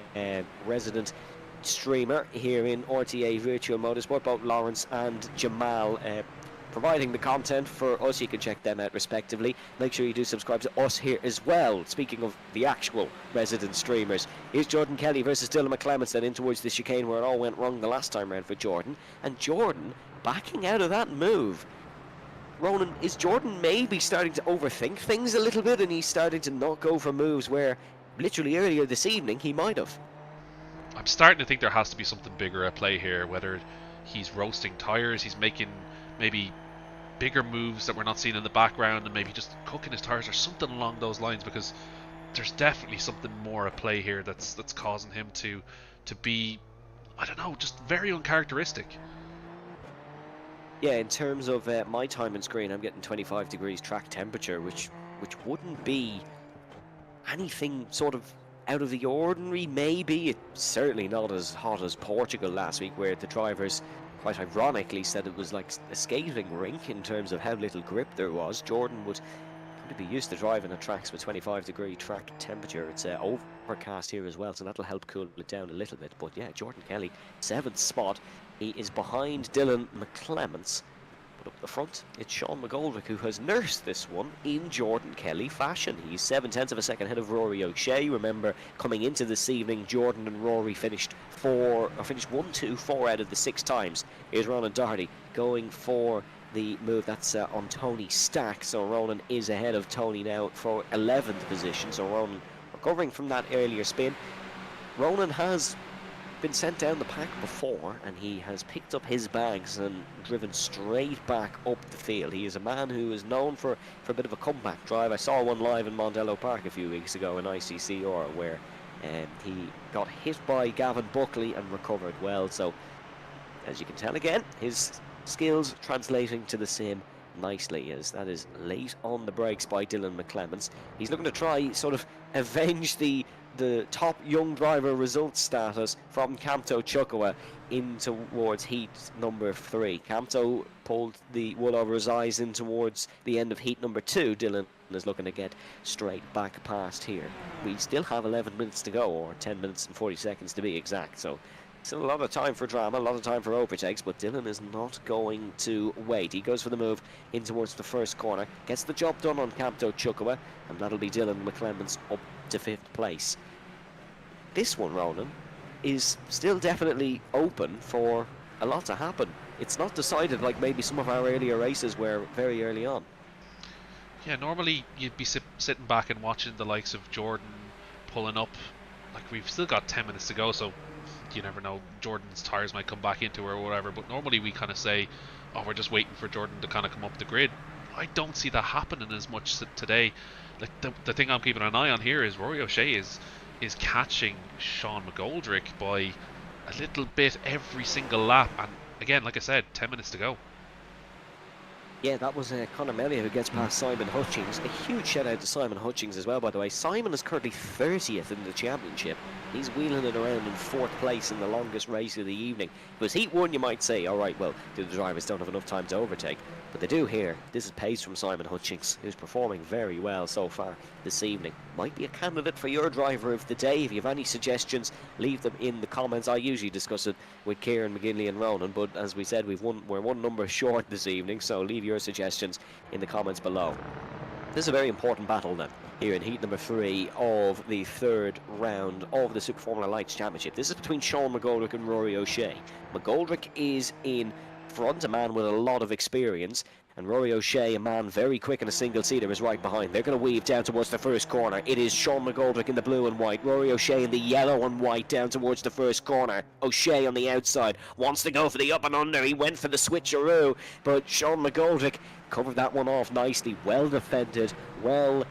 Speaker 1: resident streamer here in RTA Virtual Motorsport. Both Lawrence and Jamal providing the content for us. You can check them out respectively. Make sure you do subscribe to us here as well. Speaking of the actual resident streamers, here's Jordan Kelly versus Dylan McClements, then in towards the chicane where it all went wrong the last time round for Jordan. And Jordan backing out of that move. Ronan, is Jordan maybe starting to overthink things a little bit, and he's starting to not go for moves where literally earlier this evening he might have?
Speaker 2: I'm starting to think there has to be something bigger at play here, whether he's roasting tyres, he's making maybe bigger moves that we're not seeing in the background, and maybe just cooking his tyres or something along those lines, because there's definitely something more at play here that's causing him to be, I don't know, just very uncharacteristic.
Speaker 1: Yeah, in terms of my time and screen, I'm getting 25 degrees track temperature, which wouldn't be anything sort of out of the ordinary, maybe. It's certainly not as hot as Portugal last week, where the drivers, quite ironically, said it was like a skating rink in terms of how little grip there was. Jordan would probably be used to driving at tracks with 25 degree track temperature. It's overcast here as well, so that'll help cool it down a little bit. But yeah, Jordan Kelly, 7th spot. He is behind Dylan McClements, but up the front it's Sean McGoldrick, who has nursed this one in Jordan Kelly fashion. He's 0.7 of a second ahead of Rory O'Shea. Remember, coming into this evening, Jordan and Rory finished 1, 2, 4 out of the 6 times. Here's Ronan Doherty going for the move that's on Tony Stack. So Ronan is ahead of Tony now for 11th position. So Ronan recovering from that earlier spin. Ronan has been sent down the pack before, and he has picked up his bags and driven straight back up the field. He is a man who is known for a bit of a comeback drive. I saw one live in Mondello Park a few weeks ago in ICCR, where he got hit by Gavin Buckley and recovered well. So as you can tell, again, his skills translating to the sim nicely, as that is late on the brakes by Dylan McClements. He's looking to try sort of avenge the the top young driver results status from Kamto Chukawa in towards heat number 3. Kamto pulled the wool over his eyes in towards the end of heat number 2. Dylan is looking to get straight back past here. We still have 11 minutes to go, or 10 minutes and 40 seconds to be exact, so still a lot of time for drama, a lot of time for overtakes, but Dylan is not going to wait. He goes for the move in towards the first corner, gets the job done on Kamto Chukawa, and that'll be Dylan McClemens up to 5th place. This one, Ronan, is still definitely open for a lot to happen. It's not decided like maybe some of our earlier races were very early on.
Speaker 2: Yeah, normally you'd be sitting back and watching the likes of Jordan pulling up. Like, we've still got 10 minutes to go, so you never know, Jordan's tyres might come back into her or whatever, but normally we kind of say, oh, we're just waiting for Jordan to kind of come up the grid. I don't see that happening as much today. Like, the thing I'm keeping an eye on here is Rory O'Shea is catching Sean McGoldrick by a little bit every single lap, and again, like I said, 10 minutes to go.
Speaker 1: Yeah, that was Conor Mellier who gets past Simon Hutchings. A huge shout out to Simon Hutchings as well, by the way. Simon is currently 30th in the championship. He's wheeling it around in 4th place in the longest race of the evening. If it was Heat 1, you might say, alright, well, the drivers don't have enough time to overtake. But they do here. This is pace from Simon Hutchings, who's performing very well so far this evening. Might be a candidate for your driver of the day. If you have any suggestions, leave them in the comments. I usually discuss it with Kieran, McGinley and Ronan, but as we said, we're one number short this evening, so leave your suggestions in the comments below. This is a very important battle then, here in heat number 3 of the 3rd round of the Super Formula Lights Championship. This is between Sean McGoldrick and Rory O'Shea. McGoldrick is in front, a man with a lot of experience, and Rory O'Shea, a man very quick in a single seater, is right behind. They're going to weave down towards the first corner. It is Sean McGoldrick in the blue and white, Rory O'Shea in the yellow and white down towards the first corner. O'Shea on the outside wants to go for the up and under. He went for the switcheroo, but Sean McGoldrick covered that one off nicely. Well defended, well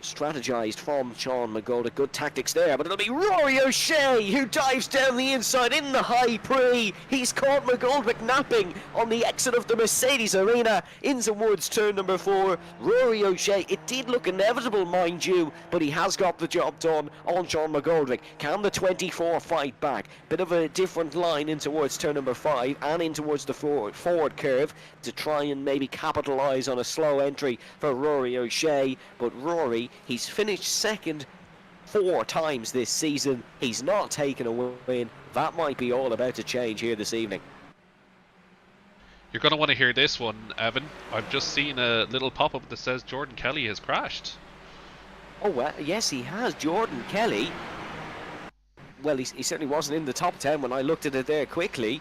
Speaker 1: strategized from Sean McGoldrick. Good tactics there, but it'll be Rory O'Shea who dives down the inside in the high pre. He's caught McGoldrick napping on the exit of the Mercedes Arena in towards turn number 4. Rory O'Shea, it did look inevitable, mind you, but he has got the job done on Sean McGoldrick. Can the 24 fight back? Bit of a different line in towards turn number 5 and in towards the forward curve to try and maybe capitalise on a slow entry for Rory O'Shea, but Rory, he's finished second 4 times this season. He's not taken a win. That might be all about to change here this evening.
Speaker 2: You're going to want to hear this one, Evan. I've just seen a little pop-up that says Jordan Kelly has crashed.
Speaker 1: Oh, well, yes, he has. Jordan Kelly. Well, he certainly wasn't in the top 10 when I looked at it there quickly.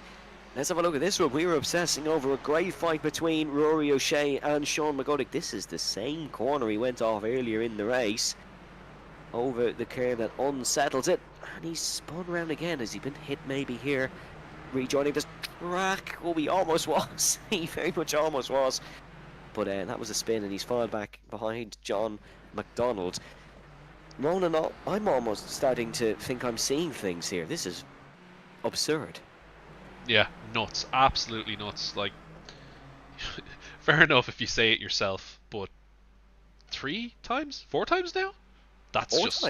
Speaker 1: Let's have a look at this one. We were obsessing over a great fight between Rory O'Shea and Sean McGoldrick. This is the same corner he went off earlier in the race. Over the curve that unsettles it. And he's spun around again. Has he been hit maybe here? Rejoining this track. Oh, he almost was. He very much almost was. But that was a spin and he's fallen back behind John McDonald. Ronan, I'm almost starting to think I'm seeing things here. This is absurd.
Speaker 2: Yeah, nuts. Absolutely nuts. Like, fair enough if you say it yourself, but 3 times? 4 times now? That's just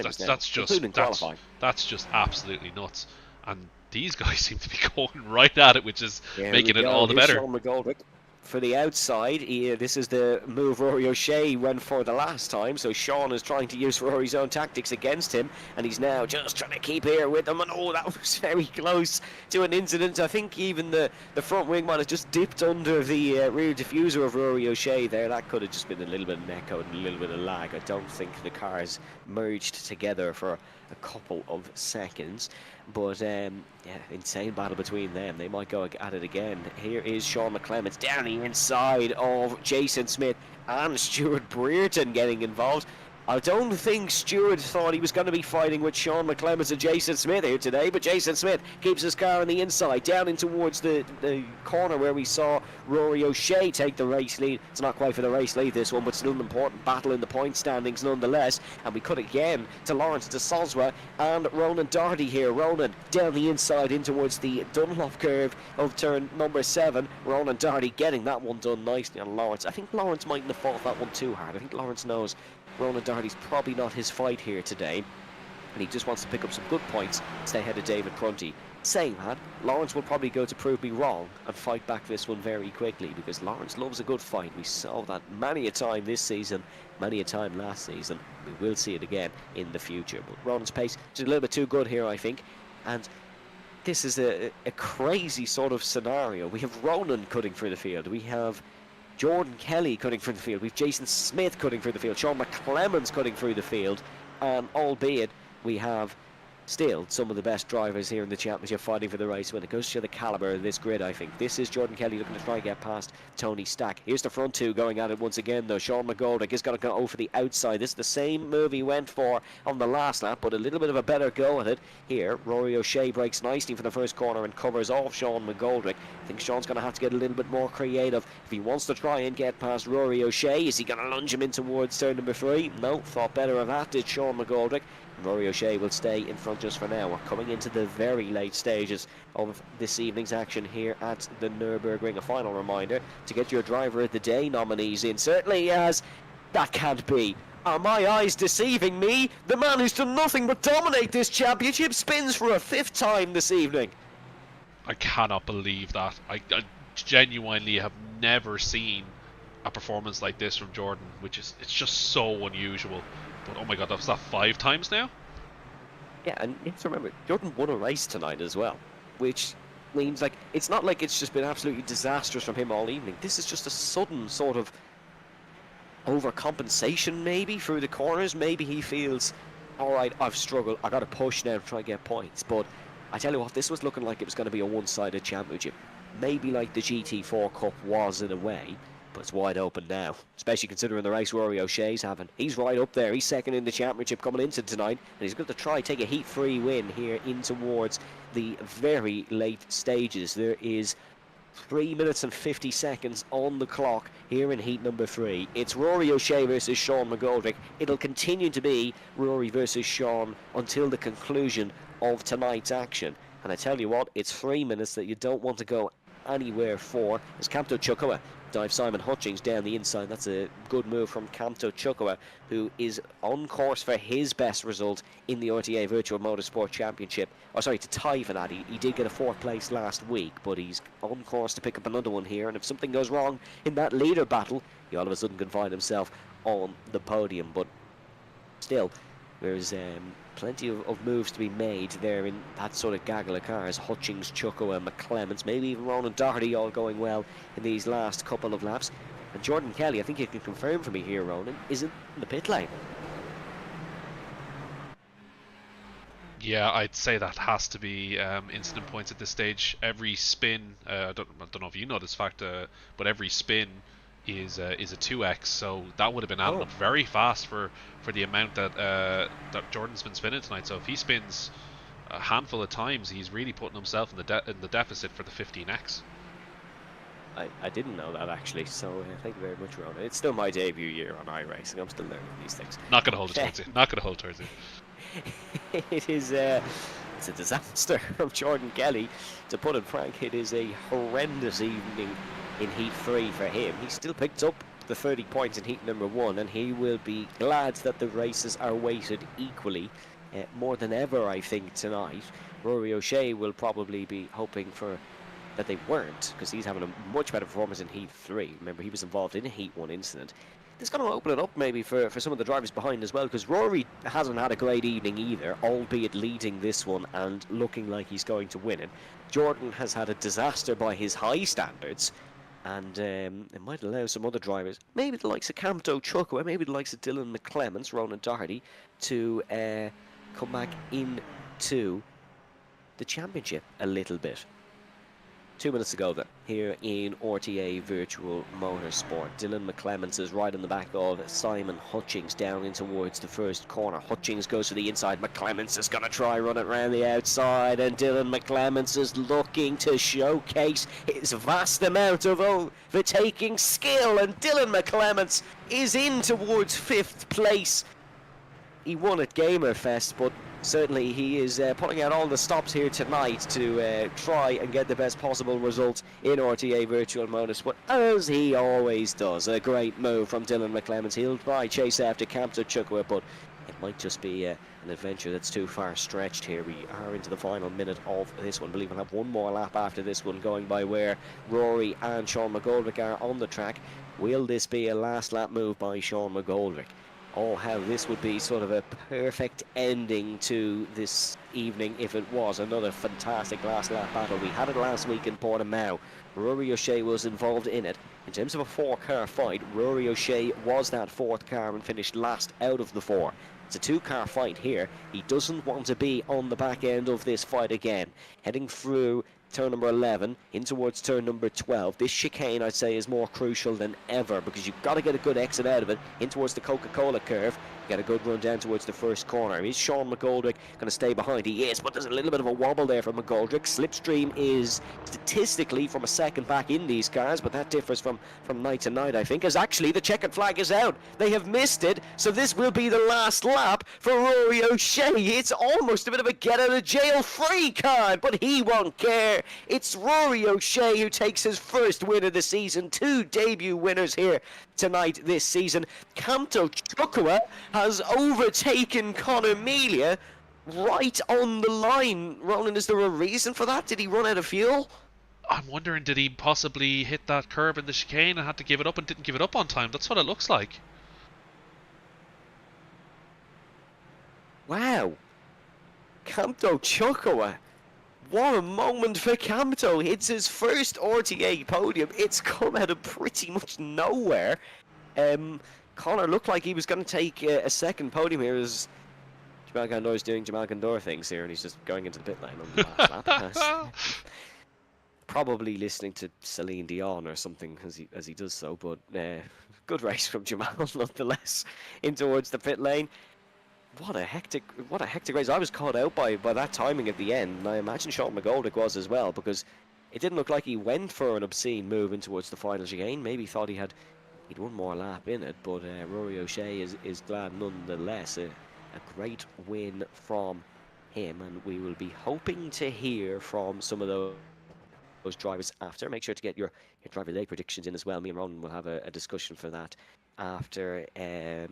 Speaker 2: absolutely nuts. And these guys seem to be going right at it, which is making it all the better.
Speaker 1: Sean McGoldrick for the outside. This is the move Rory O'Shea went for the last time, so Sean is trying to use Rory's own tactics against him, and he's now just trying to keep here with him, and oh, that was very close to an incident. I think even the front wing might have just dipped under the rear diffuser of Rory O'Shea there. That could have just been a little bit of echo and a little bit of lag. I don't think the cars merged together for a couple of seconds, but yeah, insane battle between them. They might go at it again. Here is Sean McClemens down the inside of Jason Smith and Stuart Brereton getting involved. I don't think Stuart thought he was going to be fighting with Sean McClemens and Jason Smith here today, but Jason Smith keeps his car on the inside, down in towards the corner where we saw Rory O'Shea take the race lead. It's not quite for the race lead, this one, but still an important battle in the point standings nonetheless. And we cut again to Lawrence de Soswa and Ronan Doherty here. Ronan down the inside in towards the Dunlop curve of turn number 7. Ronan Doherty getting that one done nicely on Lawrence. I think Lawrence mightn't have fought that one too hard. I think Lawrence knows Ronan Doherty's probably not his fight here today, and he just wants to pick up some good points, stay ahead of David Prunty. Saying that, Lawrence will probably go to prove me wrong and fight back this one very quickly, because Lawrence loves a good fight. We saw that many a time this season, many a time last season. We will see it again in the future. But Ronan's pace is a little bit too good here, I think, and this is a crazy sort of scenario. We have Ronan cutting through the field. We have Jordan Kelly cutting through the field. We've Jason Smith cutting through the field. Sean McClemens cutting through the field. Albeit we have still some of the best drivers here in the championship fighting for the race when it goes to the calibre of this grid. I think this is Jordan Kelly looking to try and get past Tony Stack. Here's the front two going at it once again though. Sean McGoldrick is going to go over the outside. This is the same move he went for on the last lap, but a little bit of a better go at it here. Rory O'Shea breaks nicely for the first corner and covers off Sean McGoldrick. I think Sean's going to have to get a little bit more creative if he wants to try and get past Rory O'Shea. Is he going to lunge him in towards turn number 3? No, thought better of that, did Sean McGoldrick. Rory O'Shea will stay in front just for now. We're coming into the very late stages of this evening's action here at the Nurburgring. A final reminder to get your driver of the day nominees in. Certainly as that can't be. Are my eyes deceiving me? The man who's done nothing but dominate this championship spins for a 5th time this evening.
Speaker 2: I cannot believe that. I genuinely have never seen a performance like this from Jordan, it's just so unusual. But oh my god, that's that 5 times now?
Speaker 1: Yeah, and you have to remember, Jordan won a race tonight as well, which means like it's not like it's just been absolutely disastrous from him all evening. This is just a sudden sort of overcompensation maybe through the corners. Maybe he feels, alright, I've struggled, I got to push now to try and get points. But I tell you what, this was looking like it was going to be a one-sided championship. Maybe like the GT4 Cup was in a way, but it's wide open now, especially considering the race Rory O'Shea's having. He's right up there. He's second in the championship coming into tonight, and he's going to try take a heat-free win here in towards the very late stages. There is 3 minutes and 50 seconds on the clock here in heat number 3. It's Rory O'Shea versus Sean McGoldrick. It'll continue to be Rory versus Sean until the conclusion of tonight's action. And I tell you what, it's 3 minutes that you don't want to go anywhere for, as Kamto Chukwuka dives Simon Hutchings down the inside. That's a good move from Kamto Chukwuka, who is on course for his best result in the RTA Virtual Motorsport Championship. Oh, sorry, to tie for that. He did get a 4th place last week, but he's on course to pick up another one here. And if something goes wrong in that leader battle, he all of a sudden can find himself on the podium. But still, there's plenty of moves to be made there in that sort of gaggle of cars. Hutchings, Chukwuka, McClemens, maybe even Ronan Doherty all going well in these last couple of laps. And Jordan Kelly, I think you can confirm for me here, Ronan, isn't in the pit lane.
Speaker 2: Yeah, I'd say that has to be incident points at this stage. Every spin, I don't know if you know this fact, but every spin is a 2x, so that would have been added up very fast for the amount that that Jordan's been spinning tonight. So if he spins a handful of times, he's really putting himself in the deficit for the 15x.
Speaker 1: I didn't know that actually, so thank you very much, Ronan. It's still my debut year on iRacing. I'm still learning these things.
Speaker 2: Not going to hold it towards you. Not going to hold towards you.
Speaker 1: It is it's a disaster from Jordan Kelly, to put it frank. It is a horrendous evening in heat 3 for him. He still picked up the 30 points in heat number 1, and he will be glad that the races are weighted equally more than ever, I think, tonight. Rory O'Shea will probably be hoping for that they weren't, because he's having a much better performance in heat 3. Remember, he was involved in a heat 1 incident. This is going to open it up maybe for some of the drivers behind as well, because Rory hasn't had a great evening either, albeit leading this one and looking like he's going to win it. Jordan has had a disaster by his high standards, and it might allow some other drivers, maybe the likes of Kamto Chukwuka, maybe the likes of Dylan McClemens, Ronan Doherty, to come back into the championship a little bit. 2 minutes to go then, here in RTA Virtual Motorsport. Dylan McClemens is right in the back of Simon Hutchings down in towards the first corner. Hutchings goes to the inside. McClemens is going to try run it around the outside, and Dylan McClemens is looking to showcase his vast amount of overtaking skill, and Dylan McClemens is in towards 5th place. He won at Gamerfest, but certainly he is pulling out all the stops here tonight to try and get the best possible result in RTA Virtual Motorsport, as he always does. A great move from Dylan McClemens. He'll try chase after Kamto Chukwu, but it might just be an adventure that's too far stretched here. We are into the final minute of this one. I believe we'll have one more lap after this one, going by where Rory and Sean McGoldrick are on the track. Will this be a last lap move by Sean McGoldrick? Oh, how this would be sort of a perfect ending to this evening if it was another fantastic last lap battle. We had it last week in Portimao. Rory O'Shea was involved in it. In terms of a 4-car fight, Rory O'Shea was that 4th car and finished last out of the 4. It's a 2-car fight here. He doesn't want to be on the back end of this fight again. Heading through turn number 11 in towards turn number 12. This chicane, I'd say, is more crucial than ever because you've got to get a good exit out of it in towards the Coca-Cola curve. Get a good run down towards the first corner. Is Sean McGoldrick going to stay behind? He is, but there's a little bit of a wobble there from McGoldrick. Slipstream is statistically from a second back in these cars, but that differs from night to night, I think, as actually the checkered flag is out. They have missed it, so this will be the last lap for Rory O'Shea. It's almost a bit of a get-out-of-jail-free card, but he won't care. It's Rory O'Shea who takes his first win of the season. 2 debut winners here tonight this season. Kamto Chukwu has overtaken Conor Melia right on the line. Ronan, is there a reason for that? Did he run out of fuel?
Speaker 2: I'm wondering, did he possibly hit that curb in the chicane and had to give it up and didn't give it up on time? That's what it looks like.
Speaker 1: Wow. Kamto Chukwu. What a moment for Kamto. It's his first RTA podium. It's come out of pretty much nowhere. Connor looked like he was going to take a second podium here as Jamal Gandor's doing Jamal Gandor things here, and he's just going into the pit lane on the last lap. Probably listening to Celine Dion or something as he does so, but good race from Jamal nonetheless in towards the pit lane. What a hectic race. I was caught out by that timing at the end, and I imagine Sean McGoldrick was as well, because it didn't look like he went for an obscene move in towards the final chicane. Maybe thought he'd one more lap in it, but Rory O'Shea is glad nonetheless. A great win from him, and we will be hoping to hear from some of those drivers after. Make sure to get your driver day predictions in as well. Me and Ronan will have a discussion for that after the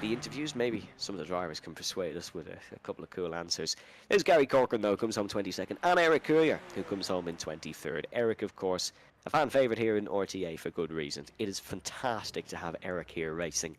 Speaker 1: interviews. Maybe some of the drivers can persuade us with a couple of cool answers. There's Gary Corcoran, though, comes home 22nd, and Eric Courier, who comes home in 23rd. Eric, of course, a fan favourite here in RTA for good reason. It is fantastic to have Eric here racing,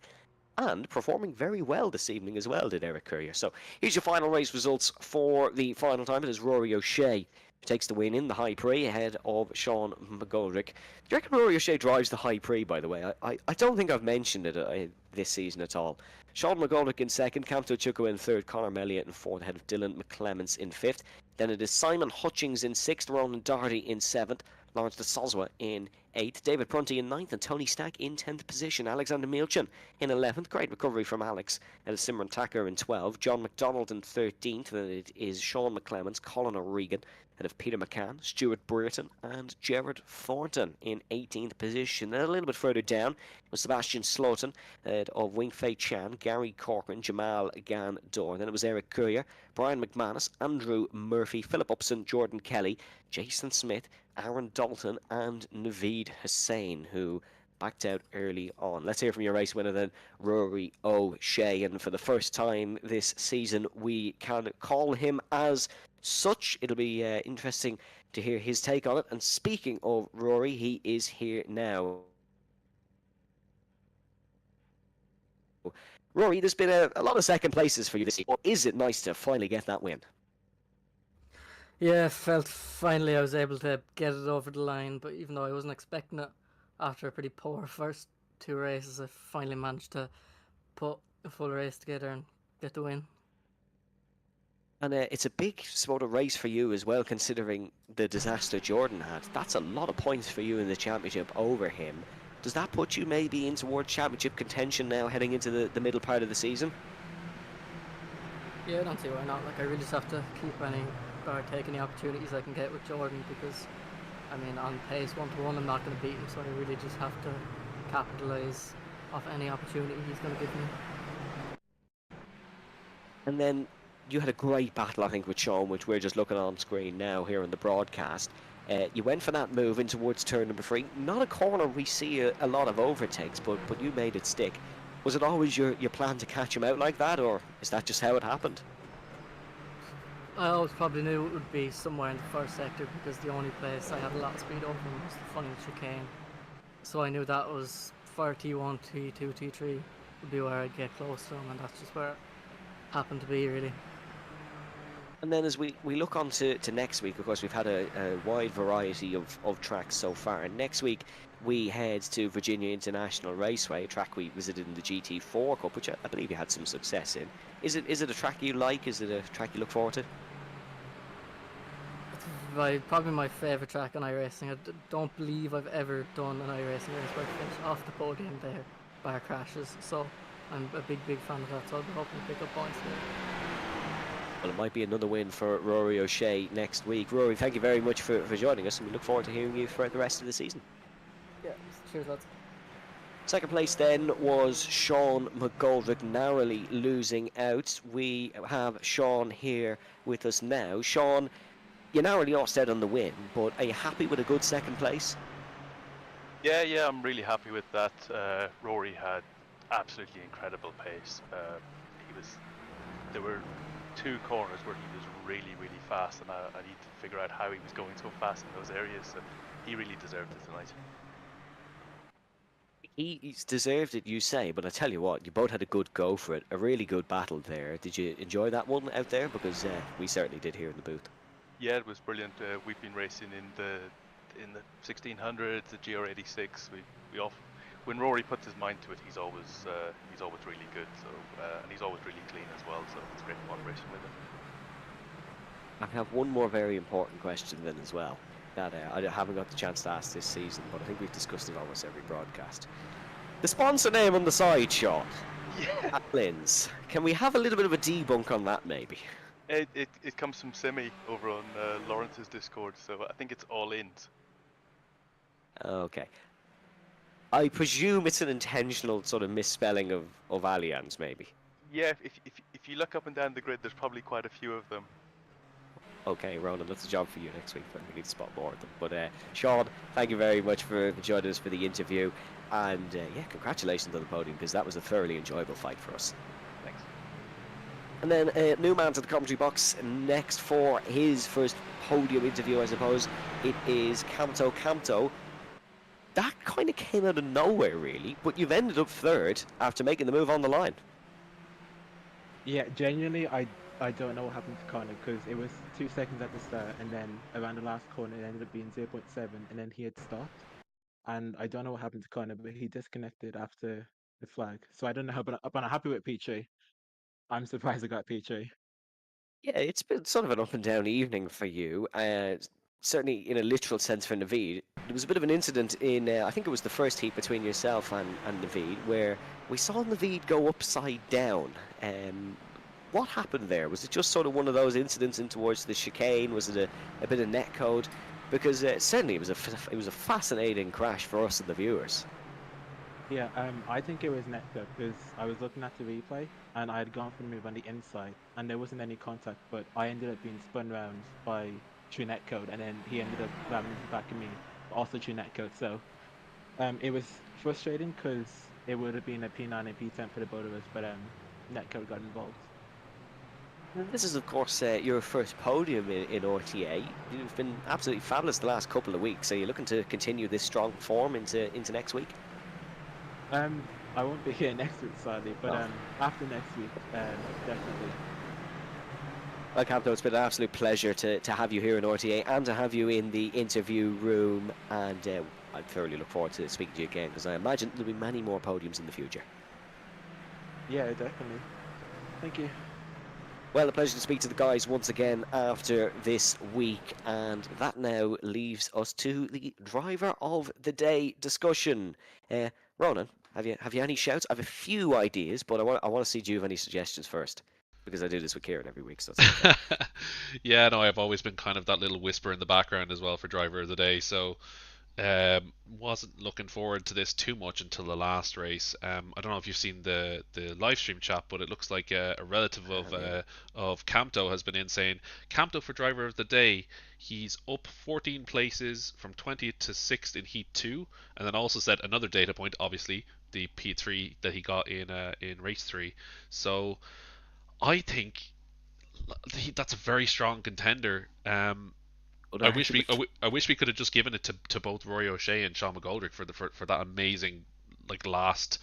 Speaker 1: and performing very well this evening as well, did Eric Courier. So here's your final race results for the final time. It is Rory O'Shea who takes the win in the High Prix ahead of Sean McGoldrick. Do you reckon Rory O'Shea drives the High Prix, by the way? I don't think I've mentioned it this season at all. Sean McGoldrick in second, Kamto Chukwu in third, Conor Melia in fourth, ahead of Dylan McClemens in fifth. Then it is Simon Hutchings in sixth, Ronan Doherty in seventh, Lawrence de Soswa in 8th, David Prunty in 9th, and Tony Stack in 10th position. Alexander Milchan in 11th, great recovery from Alex, and Simran Thacker in 12th, John McDonald in 13th, then it is Sean McClemens, Colin O'Regan, and of Peter McCann, Stuart Brereton, and Gerard Thornton in 18th position. Then a little bit further down was Sebastian Slaughton of Wing Fei Chan, Gary Corcoran, Jamal Gandor. Then it was Eric Courier, Brian McManus, Andrew Murphy, Philip Upson, Jordan Kelly, Jason Smith, Aaron Dalton, and Naveed Hussain, who backed out early on. Let's hear from your race winner then, Rory O'Shea. And for the first time this season, we can call him as such. It'll be interesting to hear his take on it. And speaking of Rory, he is here now. Rory, there's been a lot of second places for you this season. Is it nice to finally get that win?
Speaker 5: Yeah, felt finally I was able to get it over the line, but even though I wasn't expecting it after a pretty poor first 2 races, I finally managed to put a full race together and get the win.
Speaker 1: And it's a big sort of race for you as well, considering the disaster Jordan had. That's a lot of points for you in the championship over him. Does that put you maybe in towards championship contention now heading into the middle part of the season?
Speaker 5: Yeah, I don't see why not. Like, I really just have to keep take any opportunities I can get with Jordan, because I mean, on pace 1-to-1 I'm not going to beat him, so I really just have to capitalise off any opportunity he's going to give me.
Speaker 1: And then you had a great battle, I think, with Sean, which we're just looking on screen now here in the broadcast. You went for that move in towards turn number 3. Not a corner we see a lot of overtakes, but you made it stick. Was it always your plan to catch him out like that, or is that just how it happened?
Speaker 5: I always probably knew it would be somewhere in the first sector because the only place I had a lot of speed over was the final chicane. So I knew that was for T1, T2, T3 would be where I'd get close to him, and that's just where it happened to be, really.
Speaker 1: And then as we look on to next week, of course, we've had a wide variety of tracks so far. And next week, we head to Virginia International Raceway, a track we visited in the GT4 Cup, which I believe you had some success in. Is it a track you like? Is it a track you look forward to?
Speaker 5: It's probably my favourite track on iRacing. I don't believe I've ever done an iRacing race where I finished off the podium there, bar crashes. So I'm a big fan of that, so I'll be hoping to pick up points there.
Speaker 1: Well, it might be another win for Rory O'Shea next week. Rory, thank you very much for joining us, and we look forward to hearing you throughout the rest of the season.
Speaker 5: Yeah, cheers, lads.
Speaker 1: Second place then was Sean McGoldrick, narrowly losing out. We have Sean here with us now. Sean, you narrowly lost out on the win, but are you happy with a good second place?
Speaker 6: Yeah, I'm really happy with that. Rory had absolutely incredible pace. There were 2 corners where he was really fast, and I need to figure out how he was going so fast in those areas. So he really deserved it tonight.
Speaker 1: He's deserved it, you say, but I tell you what, you both had a good go for it. A really good battle there. Did you enjoy that one out there? Because we certainly did here in the booth.
Speaker 6: Yeah, it was brilliant. We've been racing in the 1600s, the GR86. When Rory puts his mind to it, he's always really good. So and he's always really clean as well. So it's great fun racing with him.
Speaker 1: I have one more very important question then as well that I haven't got the chance to ask this season, but I think we've discussed it almost every broadcast. The sponsor name on the side, Sean.
Speaker 6: Yeah.
Speaker 1: Linz. Can we have a little bit of a debunk on that, maybe?
Speaker 6: It comes from Simi over on Lawrence's Discord, so I think it's all in.
Speaker 1: Okay. I presume it's an intentional sort of misspelling of Allianz, maybe.
Speaker 6: Yeah, if you look up and down the grid, there's probably quite a few of them.
Speaker 1: Okay, Ronan, that's a job for you next week. We need to spot more of them. But Sean, thank you very much for joining us for the interview. And yeah, congratulations on the podium, because that was a thoroughly enjoyable fight for us.
Speaker 6: Thanks.
Speaker 1: And then new man to the commentary box next for his first podium interview, I suppose. It is Camto. That kind of came out of nowhere, really. But you've ended up third after making the move on the line.
Speaker 7: Yeah, genuinely, I don't know what happened to Connor, because it was 2 seconds at the start, and then around the last corner it ended up being 0.7, and then he had stopped. And I don't know what happened to Connor, but he disconnected after the flag. So I don't know how, but I'm happy with P3. I'm surprised I got P3.
Speaker 1: Yeah, it's been sort of an up and down evening for you. Certainly, in a literal sense for Naveed. There was a bit of an incident in, I think it was the first heat between yourself and Naveed, where we saw Naveed go upside down. What happened there? Was it just sort of one of those incidents in towards the chicane? Was it a bit of netcode? Because certainly it was a fascinating crash for us and the viewers.
Speaker 7: Yeah, I think it was netcode, because I was looking at the replay and I had gone for the move on the inside and there wasn't any contact, but I ended up being spun round by true netcode, and then he ended up grabbing into the back of me, also true netcode. So it was frustrating because it would have been a P9 and P10 for the both of us, but netcode got involved.
Speaker 1: This is, of course, your first podium in RTA. You've been absolutely fabulous the last couple of weeks. Are you looking to continue this strong form into next week?
Speaker 7: I won't be here next week, sadly, but after next week, definitely.
Speaker 1: Well, Camto, it's been an absolute pleasure to have you here in RTA and to have you in the interview room. And I thoroughly look forward to speaking to you again, because I imagine there'll be many more podiums in the future.
Speaker 7: Yeah, definitely. Thank you.
Speaker 1: Well, a pleasure to speak to the guys once again after this week, and that now leaves us to the driver of the day discussion. Ronan, have you any shouts? I have a few ideas, but I want to see do you have any suggestions first, because I do this with Kieran every week. So
Speaker 2: yeah, no, I've always been kind of that little whisper in the background as well for driver of the day. So Wasn't looking forward to this too much until the last race. I don't know if you've seen the live stream chat, but it looks like a relative of Camto has been in saying Camto for driver of the day. He's up 14 places from 20th to 6th in Heat 2, and then also said another data point, obviously the P3 that he got in race 3. So I think that's a very strong contender.
Speaker 1: But
Speaker 2: I wish I wish we could have just given it to both Roy O'Shea and Sean McGoldrick for that amazing like last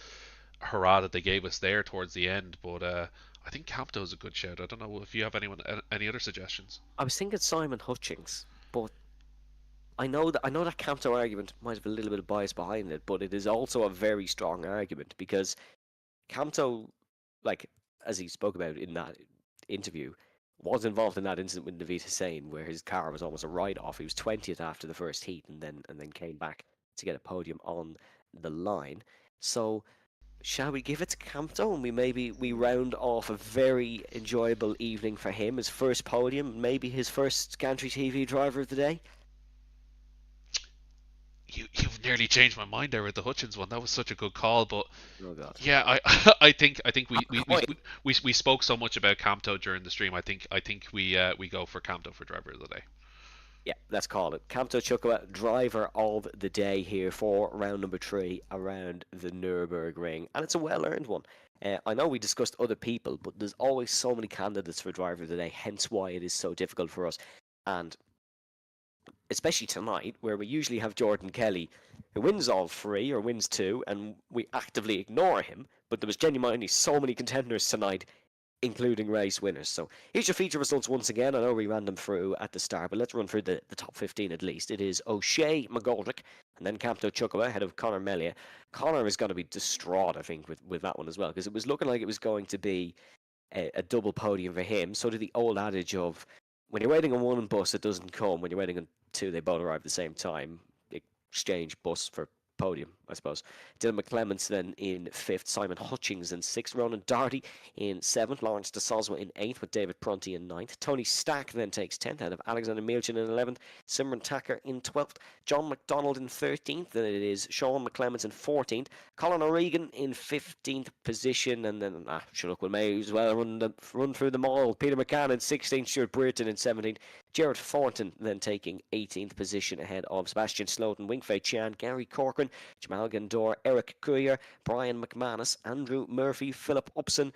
Speaker 2: hurrah that they gave us there towards the end. But I think Campto's a good shout. I don't know if you have any other suggestions.
Speaker 1: I was thinking Simon Hutchings, but I know that Campto argument might have a little bit of bias behind it, but it is also a very strong argument because Campto, like as he spoke about in that interview, was involved in that incident with Naveed Hussain where his car was almost a write-off. He was 20th after the first heat and then came back to get a podium on the line. So shall we give it to Campto and we round off a very enjoyable evening for him, his first podium, maybe his first Gantry TV driver of the day?
Speaker 2: You've nearly changed my mind there with the Hutchins one. That was such a good call, but
Speaker 1: Oh God.
Speaker 2: yeah, I think we spoke so much about Campto during the stream. I think we go for Campto for driver of the day.
Speaker 1: Yeah, let's call it. Kamto Chukwa, driver of the day here for round number 3 around the Nurburgring. And it's a well-earned one. I know we discussed other people, but there's always so many candidates for driver of the day, hence why it is so difficult for us. And especially tonight, where we usually have Jordan Kelly, who wins all 3 or wins 2, and we actively ignore him. But there was genuinely so many contenders tonight, including race winners. So here's your feature results once again. I know we ran them through at the start, but let's run through the top 15 at least. It is O'Shea, McGoldrick, and then Campto Chukwa ahead of Conor Melia. Conor is going to be distraught, I think, with that one as well, because it was looking like it was going to be a double podium for him. So did the old adage of when you're waiting on one bus, it doesn't come. When you're waiting on 2, they both arrive at the same time. Exchange bus for podium, I suppose. Dylan McClements then in 5th, Simon Hutchings in 6th, Ronan Doherty in 7th, Lawrence de Soswa in 8th, with David Prunty in 9th. Tony Stack then takes 10th out of Alexander Milchin in 11th, Simran Tacker in 12th, John McDonald in 13th, then it is Sean McClements in 14th, Colin O'Regan in 15th position, and then, sure, look, we may as well run through them all. Peter McCann in 16th, Stuart Brereton in 17th, Jared Thornton then taking 18th position ahead of Sebastian Slaughton, Wingfei Chan, Gary Corcoran, Jamal Gandor, Eric Courier, Brian McManus, Andrew Murphy, Philip Upson,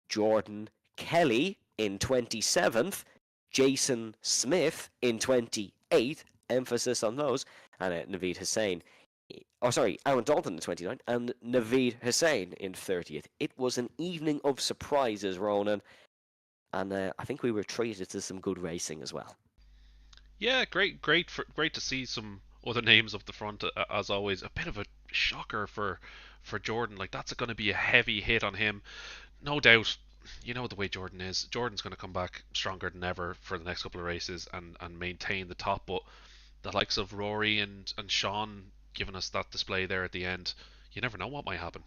Speaker 1: Jordan Kelly in 27th, Jason Smith in 28th, emphasis on those, and Naveed Hussain. Aaron Dalton in 29th, and Naveed Hussain in 30th. It was an evening of surprises, Ronan, and I think we were treated to some good racing as well.
Speaker 2: Yeah, great to see some other names up the front as always. A bit of a shocker for Jordan. Like that's going to be a heavy hit on him, no doubt. You know the way Jordan is. Jordan's going to come back stronger than ever for the next couple of races and maintain the top. But the likes of Rory and Sean giving us that display there at the end, you never know what might happen.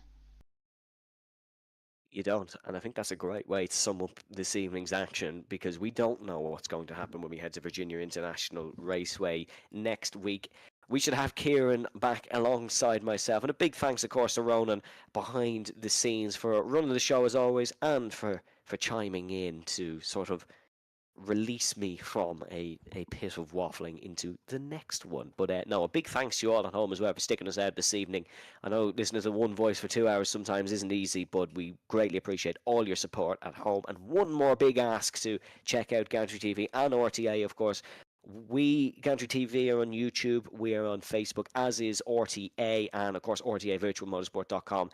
Speaker 1: You don't, and I think that's a great way to sum up this evening's action because we don't know what's going to happen when we head to Virginia International Raceway next week. We should have Kieran back alongside myself, and a big thanks, of course, to Ronan behind the scenes for running the show as always, and for chiming in to sort of release me from a pit of waffling into the next one. But no, a big thanks to you all at home as well for sticking us out this evening. I know listening to one voice for 2 hours sometimes isn't easy, but we greatly appreciate all your support at home. And one more big ask to check out Gantry TV and RTA, of course. Gantry TV are on YouTube, we are on Facebook, as is RTA, and of course RTAvirtualmotorsport.com.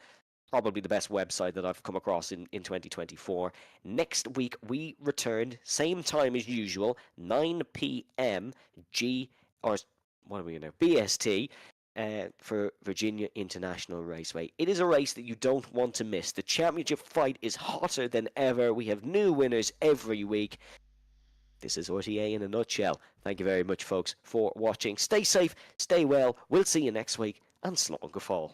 Speaker 1: Probably the best website that I've come across in 2024. Next week, we return, same time as usual, 9 p.m. BST, for Virginia International Raceway. It is a race that you don't want to miss. The championship fight is hotter than ever. We have new winners every week. This is RTA in a nutshell. Thank you very much, folks, for watching. Stay safe, stay well. We'll see you next week, and slán go fóill.